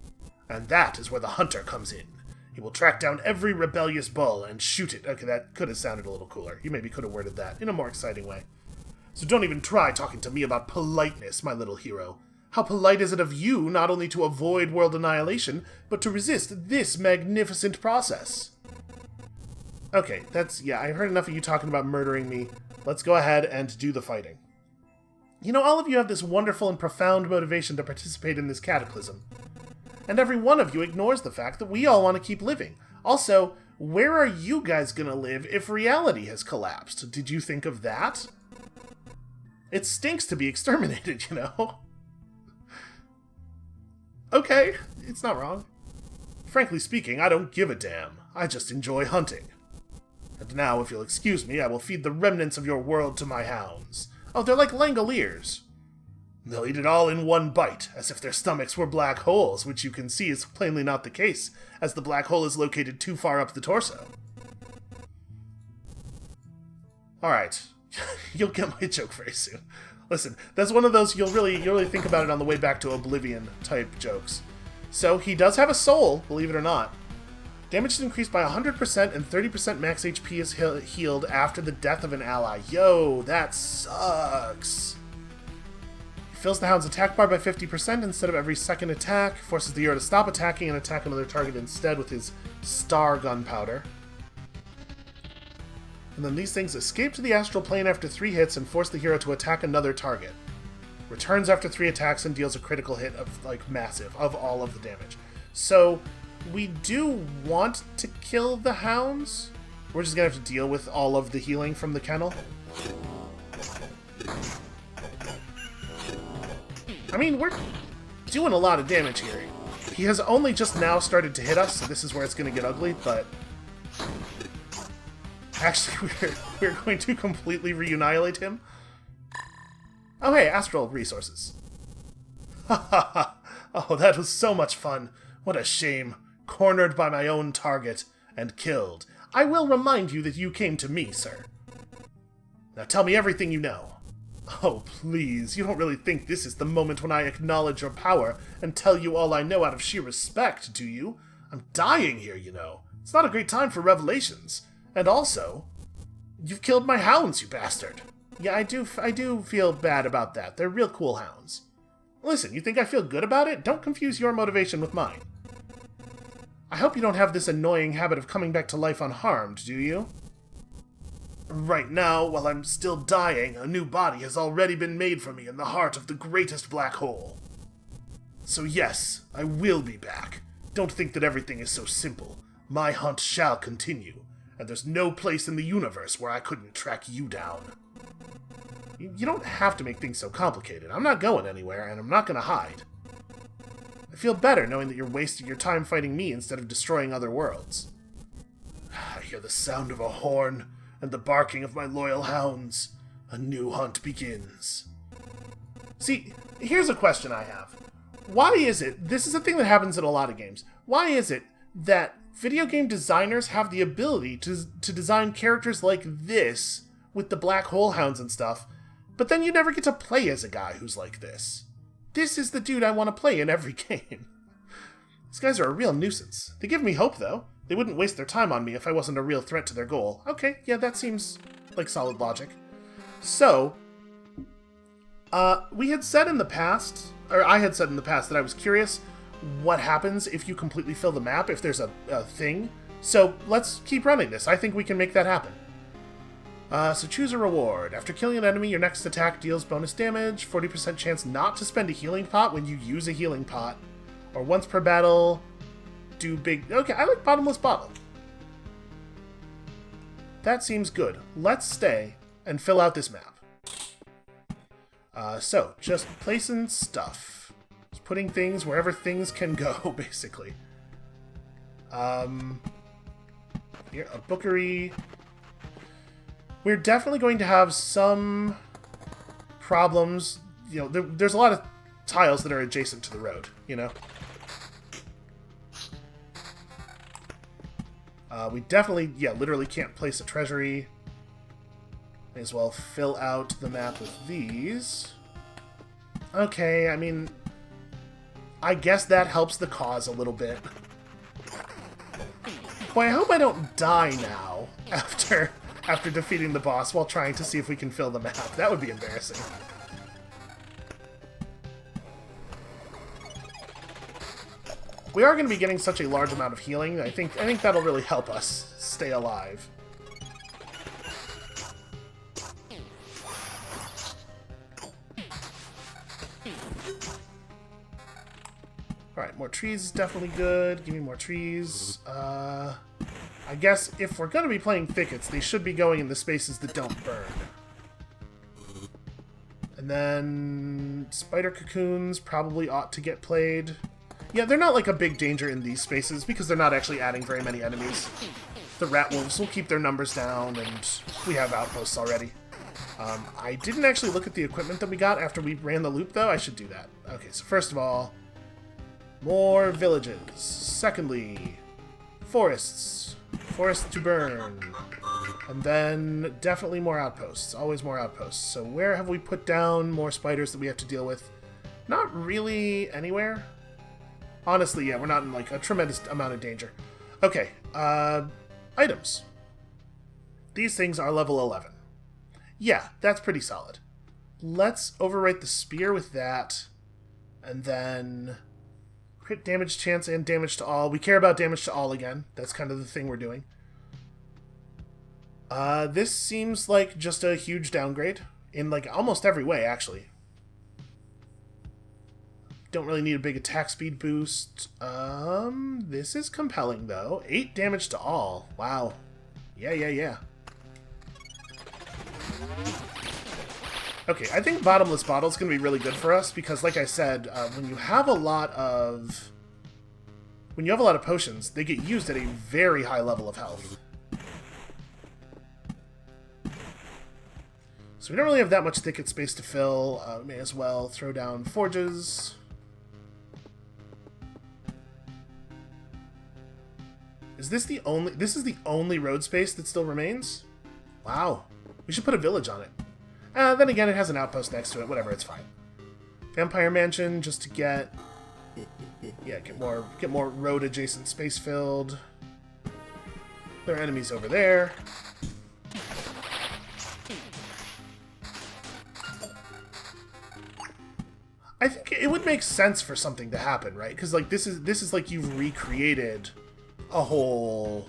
And that is where the hunter comes in. He will track down every rebellious bull and shoot it. Okay, that could have sounded a little cooler. You maybe could have worded that in a more exciting way. So don't even try talking to me about politeness, my little hero. How polite is it of you not only to avoid world annihilation, but to resist this magnificent process? Okay, yeah, I've heard enough of you talking about murdering me. Let's go ahead and do the fighting. You know, all of you have this wonderful and profound motivation to participate in this cataclysm. And every one of you ignores the fact that we all want to keep living. Also, where are you guys gonna live if reality has collapsed? Did you think of that? It stinks to be exterminated, you know? Okay, it's not wrong. Frankly speaking, I don't give a damn. I just enjoy hunting. And now, if you'll excuse me, I will feed the remnants of your world to my hounds. Oh, they're like Langoliers. They'll eat it all in one bite, as if their stomachs were black holes, which you can see is plainly not the case, as the black hole is located too far up the torso. Alright. You'll get my joke very soon. Listen, that's one of those you'll really think about it on the way back to Oblivion type jokes. So he does have a soul, believe it or not. Damage is increased by 100% and 30% max HP is healed after the death of an ally. Yo, that sucks. Fills the hound's attack bar by 50% instead of every second attack. Forces the hero to stop attacking and attack another target instead with his star gunpowder. And then these things escape to the astral plane after 3 hits and force the hero to attack another target. Returns after 3 attacks and deals a critical hit of, like, massive, of all of the damage. So, we do want to kill the hounds. We're just gonna have to deal with all of the healing from the kennel. I mean, we're doing a lot of damage here. He has only just now started to hit us, so this is where it's gonna get ugly, but... Actually, we're going to completely re-annihilate him. Oh hey, astral resources. Ha ha ha. Oh, that was so much fun. What a shame. Cornered by my own target and killed. I will remind you that you came to me, sir. Now tell me everything you know. Oh, please, you don't really think this is the moment when I acknowledge your power and tell you all I know out of sheer respect, do you? I'm dying here, you know. It's not a great time for revelations. And also, you've killed my hounds, you bastard. Yeah, I do feel bad about that. They're real cool hounds. Listen, you think I feel good about it? Don't confuse your motivation with mine. I hope you don't have this annoying habit of coming back to life unharmed, do you? Right now, while I'm still dying, a new body has already been made for me in the heart of the greatest black hole. So yes, I will be back. Don't think that everything is so simple. My hunt shall continue, and there's no place in the universe where I couldn't track you down. You don't have to make things so complicated. I'm not going anywhere, and I'm not going to hide. I feel better knowing that you're wasting your time fighting me instead of destroying other worlds. I hear the sound of a horn and the barking of my loyal hounds. A new hunt begins. See, here's a question I have. Why is it, this is a thing that happens in a lot of games, why is it that video game designers have the ability to design characters like this with the black hole hounds and stuff, but then you never get to play as a guy who's like this? This is the dude I want to play in every game. These guys are a real nuisance. They give me hope, though. They wouldn't waste their time on me if I wasn't a real threat to their goal. Okay, yeah, that seems like solid logic. So, we had said in the past, or I had said in the past, that I was curious what happens if you completely fill the map, if there's a thing. So, let's keep running this. I think we can make that happen. So choose a reward. After killing an enemy, your next attack deals bonus damage, 40% chance not to spend a healing pot when you use a healing pot, or once per battle, do big... Okay, I like bottomless bottle. That seems good. Let's stay and fill out this map. So, just placing stuff. Just putting things wherever things can go, basically. Here, a bookery... We're definitely going to have some problems. You know, there's a lot of tiles that are adjacent to the road, you know? We definitely, yeah, literally can't place a treasury. May as well fill out the map with these. Okay, I mean, I guess that helps the cause a little bit. Boy, I hope I don't die now after defeating the boss while trying to see if we can fill the map. That would be embarrassing. We are going to be getting such a large amount of healing. I think that'll really help us stay alive. Alright, more trees is definitely good. Give me more trees. I guess if we're going to be playing thickets, they should be going in the spaces that don't burn. And then spider cocoons probably ought to get played. Yeah, they're not like a big danger in these spaces because they're not actually adding very many enemies. The rat wolves will keep their numbers down, and we have outposts already. I didn't actually look at the equipment that we got after we ran the loop, though. I should do that. Okay, so first of all, more villages. Secondly, forests. Forests to burn. And then definitely more outposts. Always more outposts. So where have we put down more spiders that we have to deal with? Not really anywhere. Honestly, yeah, we're not in like a tremendous amount of danger. Okay, items. These things are level 11. Yeah, that's pretty solid. let's overwrite the spear with that. And then crit damage chance and damage to all. We care about damage to all again. That's kind of the thing we're doing. This seems like just a huge downgrade in like almost every way, actually. Don't really need a big attack speed boost. This is compelling, though. 8 damage to all. Wow. Yeah. Okay, I think Bottomless Bottle is going to be really good for us because, like I said, when you have a lot of potions, they get used at a very high level of health. So we don't really have that much thicket space to fill. May as well throw down forges. Is this the only... This is the only road space that still remains? Wow. We should put a village on it. Then again, it has an outpost next to it. Whatever, it's fine. Vampire Mansion, just to get... Yeah, get more road-adjacent space filled. There are enemies over there. I think it would make sense for something to happen, right? Because like this is like you've recreated a whole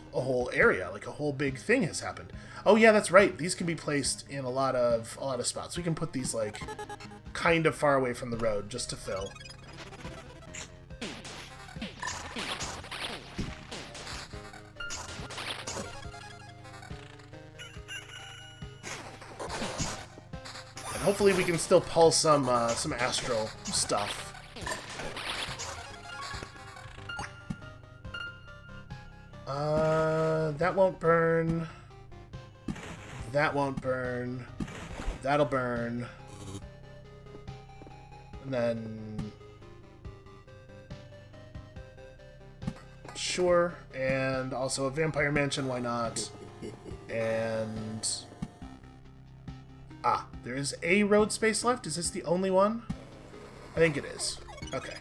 area, like a whole big thing has happened. Oh yeah, that's right. These can be placed in a lot of spots. We can put these like kind of far away from the road just to fill. And hopefully we can still pull some astral stuff. That won't burn. That won't burn. That'll burn. And then... Sure. And also a Vampire Mansion, why not? And... Ah, there is a road space left. Is this the only one? I think it is. Okay.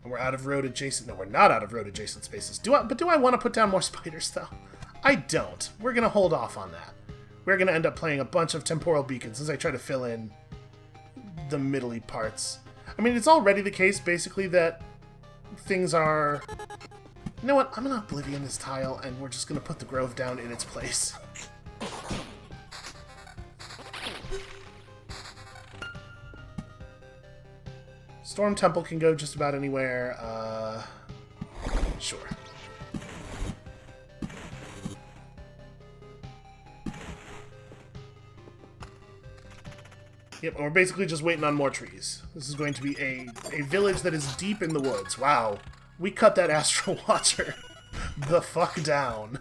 We're out of road adjacent. No, we're not out of road adjacent spaces. Do I want to put down more spiders though? I don't. We're gonna hold off on that. We're gonna end up playing a bunch of temporal beacons as I try to fill in the middly parts. I mean, it's already the case basically that things are. You know what? I'm gonna Oblivion this tile, and we're just gonna put the Grove down in its place. Storm Temple can go just about anywhere. Sure. Yep, and we're basically just waiting on more trees. This is going to be a village that is deep in the woods. Wow. We cut that Astral Watcher the fuck down.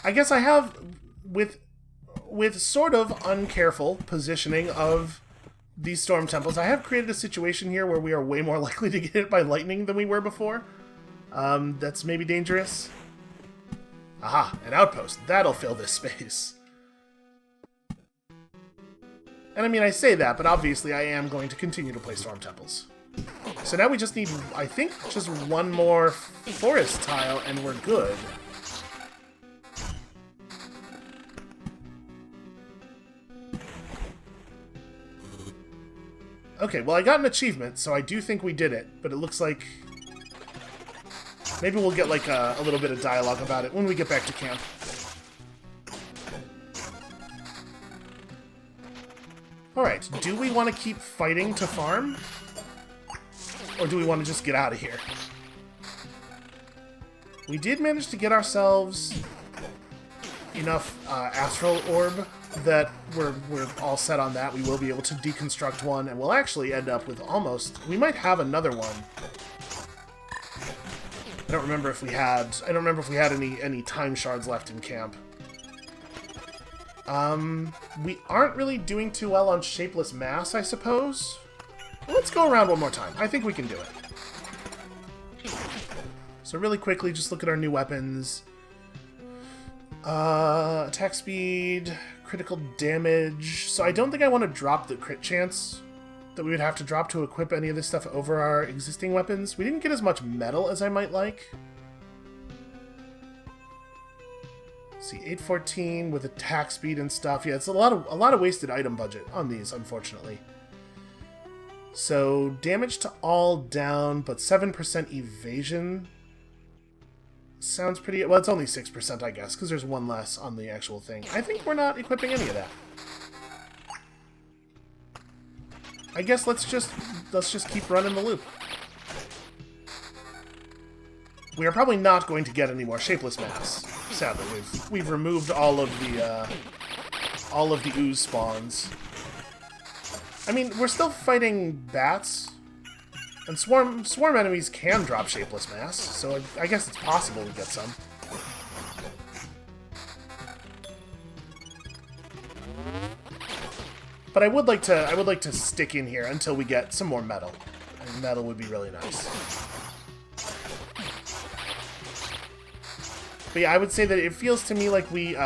I guess I have, with sort of uncareful positioning of these storm temples, I have created a situation here where we are way more likely to get hit by lightning than we were before. That's maybe dangerous. Aha, an outpost. That'll fill this space. And I mean, I say that, but obviously I am going to continue to play storm temples. So now we just need, I think, just one more forest tile and we're good. Okay, well, I got an achievement, so I do think we did it, but it looks like... Maybe we'll get, like, a little bit of dialogue about it when we get back to camp. Alright, do we want to keep fighting to farm? Or do we want to just get out of here? We did manage to get ourselves enough Astral Orb that we're all set on that. We will be able to deconstruct one, and we'll actually end up with almost... We might have another one. I don't remember if we had any time shards left in camp. We aren't really doing too well on Shapeless Mass, I suppose. Let's go around one more time. I think we can do it. So really quickly, just look at our new weapons. Attack speed, critical damage. So I don't think I want to drop the crit chance that we would have to drop to equip any of this stuff over our existing weapons. We didn't get as much metal as I might like. Let's see, 814 with attack speed and stuff. Yeah, it's a lot of wasted item budget on these, unfortunately. So damage to all down, but 7% evasion. Sounds pretty... Well, it's only 6%, I guess, because there's one less on the actual thing. I think we're not equipping any of that. I guess let's just keep running the loop. We are probably not going to get any more shapeless mass. Sadly, we've removed all of the ooze spawns. I mean, we're still fighting bats. And swarm enemies can drop shapeless mass, so I guess it's possible to get some. But I would like to stick in here until we get some more metal. And metal would be really nice. But yeah, I would say that it feels to me like we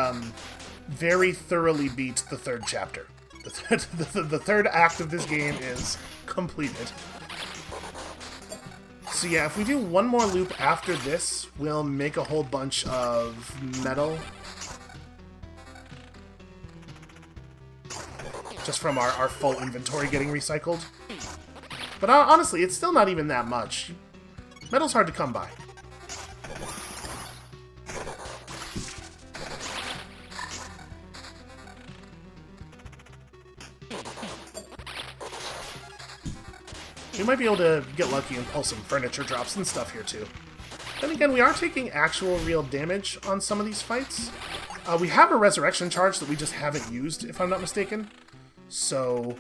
very thoroughly beat the third chapter. The third act of this game is completed. So yeah, if we do one more loop after this, we'll make a whole bunch of metal. Just from our full inventory getting recycled. But honestly, it's still not even that much. Metal's hard to come by. We might be able to get lucky and pull some furniture drops and stuff here, too. Then again, we are taking actual real damage on some of these fights. We have a resurrection charge that we just haven't used, if I'm not mistaken. So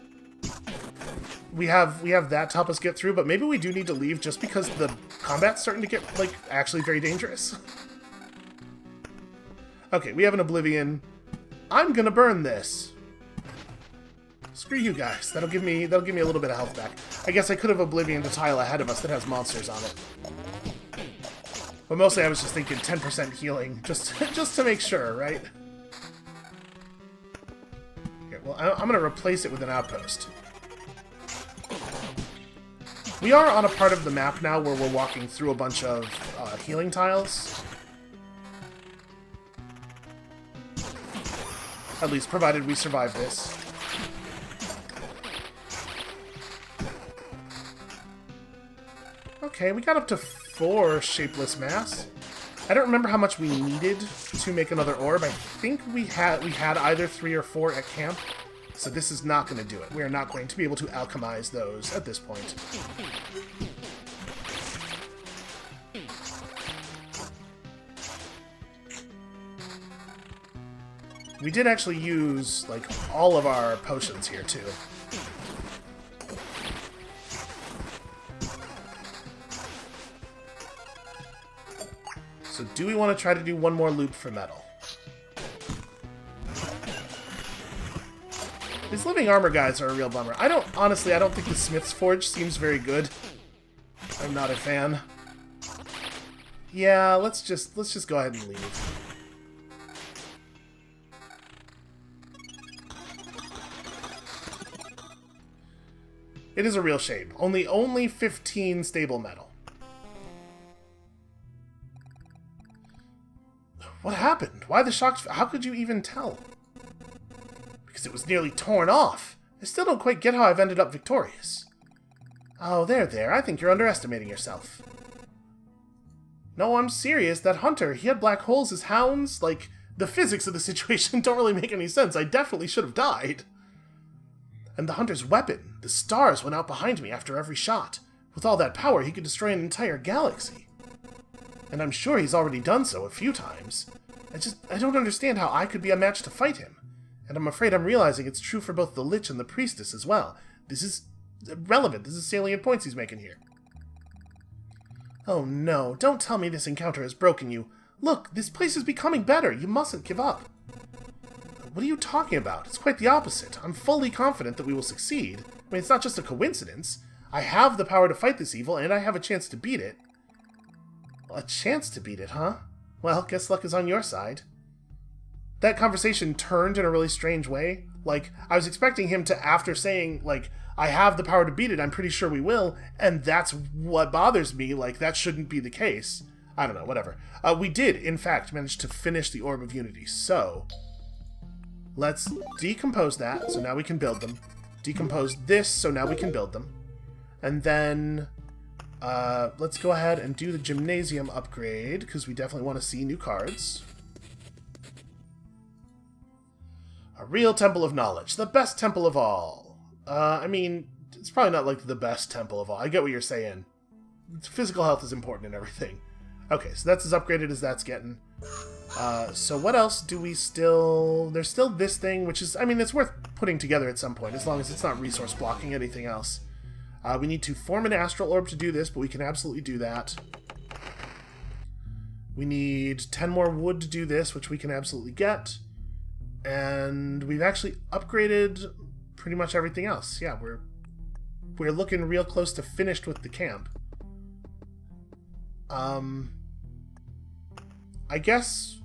we have that to help us get through, but maybe we do need to leave just because the combat's starting to get, like, actually very dangerous. Okay, we have an Oblivion. I'm gonna burn this. Screw you guys. That'll give me a little bit of health back. I guess I could have Oblivioned a tile ahead of us that has monsters on it. But mostly I was just thinking 10% healing, just to make sure, right? Okay, well, I'm going to replace it with an outpost. We are on a part of the map now where we're walking through a bunch of healing tiles. At least, provided we survive this. Okay, we got up to 4 shapeless mass. I don't remember how much we needed to make another orb. I think we had either 3 or 4 at camp, so this is not going to do it. We are not going to be able to alchemize those at this point. We did actually use, like, all of our potions here, too. So do we want to try to do one more loop for metal? These living armor guys are a real bummer. Honestly, I don't think the Smith's Forge seems very good. I'm not a fan. Yeah, let's just go ahead and leave. It is a real shame. Only 15 stable metal. What happened? Why the shock? How could you even tell? Because it was nearly torn off. I still don't quite get how I've ended up victorious. Oh, there. I think you're underestimating yourself. No, I'm serious. That hunter, he had black holes as hounds. Like, the physics of the situation don't really make any sense. I definitely should have died. And the hunter's weapon, the stars went out behind me after every shot. With all that power, he could destroy an entire galaxy. And I'm sure he's already done so a few times. I don't understand how I could be a match to fight him. And I'm afraid I'm realizing it's true for both the Lich and the Priestess as well. This is relevant. This is salient points he's making here. Oh no, don't tell me this encounter has broken you. Look, this place is becoming better. You mustn't give up. What are you talking about? It's quite the opposite. I'm fully confident that we will succeed. I mean, it's not just a coincidence. I have the power to fight this evil, and I have a chance to beat it. A chance to beat it, huh? Well, guess luck is on your side. that conversation turned in a really strange way. Like, I was expecting him to, after saying, like, I have the power to beat it, I'm pretty sure we will, and that's what bothers me, like, that shouldn't be the case. I don't know, whatever. We did, in fact, manage to finish the Orb of Unity, so let's decompose that, so now we can build them. Decompose this, so now we can build them. And then, let's go ahead and do the Gymnasium upgrade, because we definitely want to see new cards. A real Temple of Knowledge, the best temple of all. I mean, it's probably not like the best temple of all. I get what you're saying. Physical health is important and everything. Okay, so that's as upgraded as that's getting. So what else do we still... There's still this thing, which is... I mean, it's worth putting together at some point, as long as it's not resource blocking anything else. We need to form an astral orb to do this, but we can absolutely do that. We need 10 more wood to do this, which we can absolutely get. And we've actually upgraded pretty much everything else. Yeah, we're looking real close to finished with the camp. I guess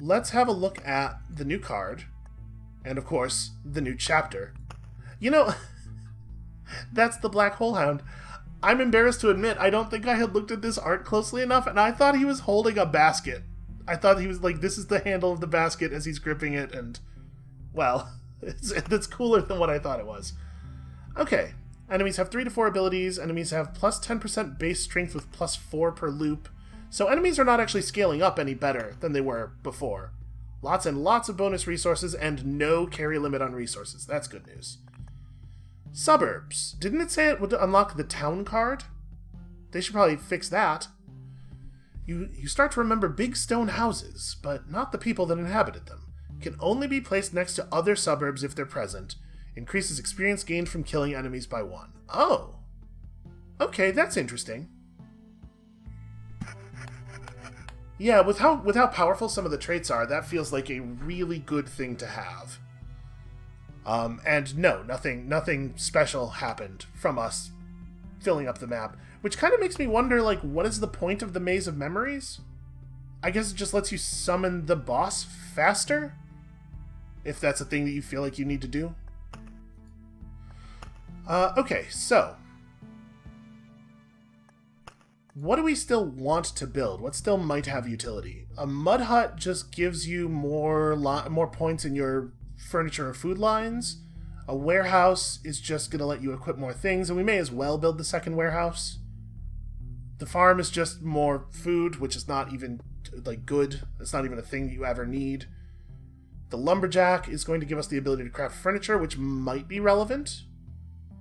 let's have a look at the new card. And of course, the new chapter. You know, that's the Black Hole Hound. I'm embarrassed to admit, I don't think I had looked at this art closely enough, and I thought he was holding a basket. I thought he was like, this is the handle of the basket as he's gripping it, and, well, that's cooler than what I thought it was. Okay, enemies have 3 to 4 abilities, enemies have plus 10% base strength with plus 4 per loop, so enemies are not actually scaling up any better than they were before. Lots and lots of bonus resources, and no carry limit on resources. That's good news. Suburbs. Didn't it say it would unlock the town card? They should probably fix that. You start to remember big stone houses, but not the people that inhabited them. Can only be placed next to other suburbs if they're present. Increases experience gained from killing enemies by 1. Oh. Okay, that's interesting. Yeah, with how powerful some of the traits are, that feels like a really good thing to have. And no, nothing special happened from us filling up the map. Which kind of makes me wonder, like, what is the point of the Maze of Memories? I guess it just lets you summon the boss faster? If that's a thing that you feel like you need to do. Okay, so. What do we still want to build? What still might have utility? A mud hut just gives you more points in your furniture or food lines. A warehouse is just going to let you equip more things, and we may as well build the second warehouse. The farm is just more food, which is not even, like, good. It's not even a thing that you ever need. The lumberjack is going to give us the ability to craft furniture, which might be relevant.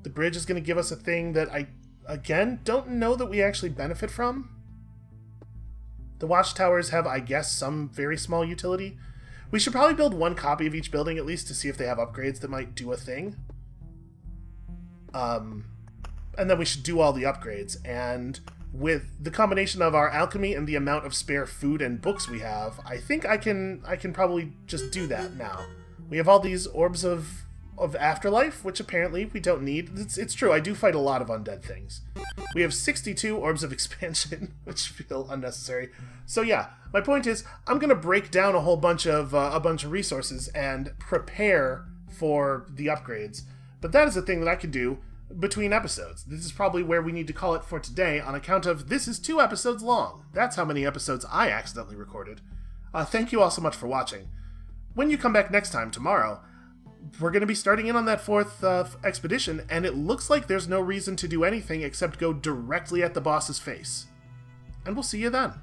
The bridge is going to give us a thing that I, again, don't know that we actually benefit from. The watchtowers have, I guess, some very small utility. We should probably build one copy of each building, at least, to see if they have upgrades that might do a thing. And then we should do all the upgrades, and with the combination of our alchemy and the amount of spare food and books we have, I think I can probably just do that now. We have all these orbs of afterlife, which apparently we don't need. It's true, I do fight a lot of undead things. We have 62 orbs of expansion, which feel unnecessary. So yeah, my point is, I'm gonna break down a whole bunch of resources and prepare for the upgrades. But that is a thing that I can do between episodes. This is probably where we need to call it for today, on account of this is 2 episodes long. That's how many episodes I accidentally recorded. Thank you all so much for watching. When you come back next time, tomorrow, we're going to be starting in on that 4th expedition, and it looks like there's no reason to do anything except go directly at the boss's face. And we'll see you then.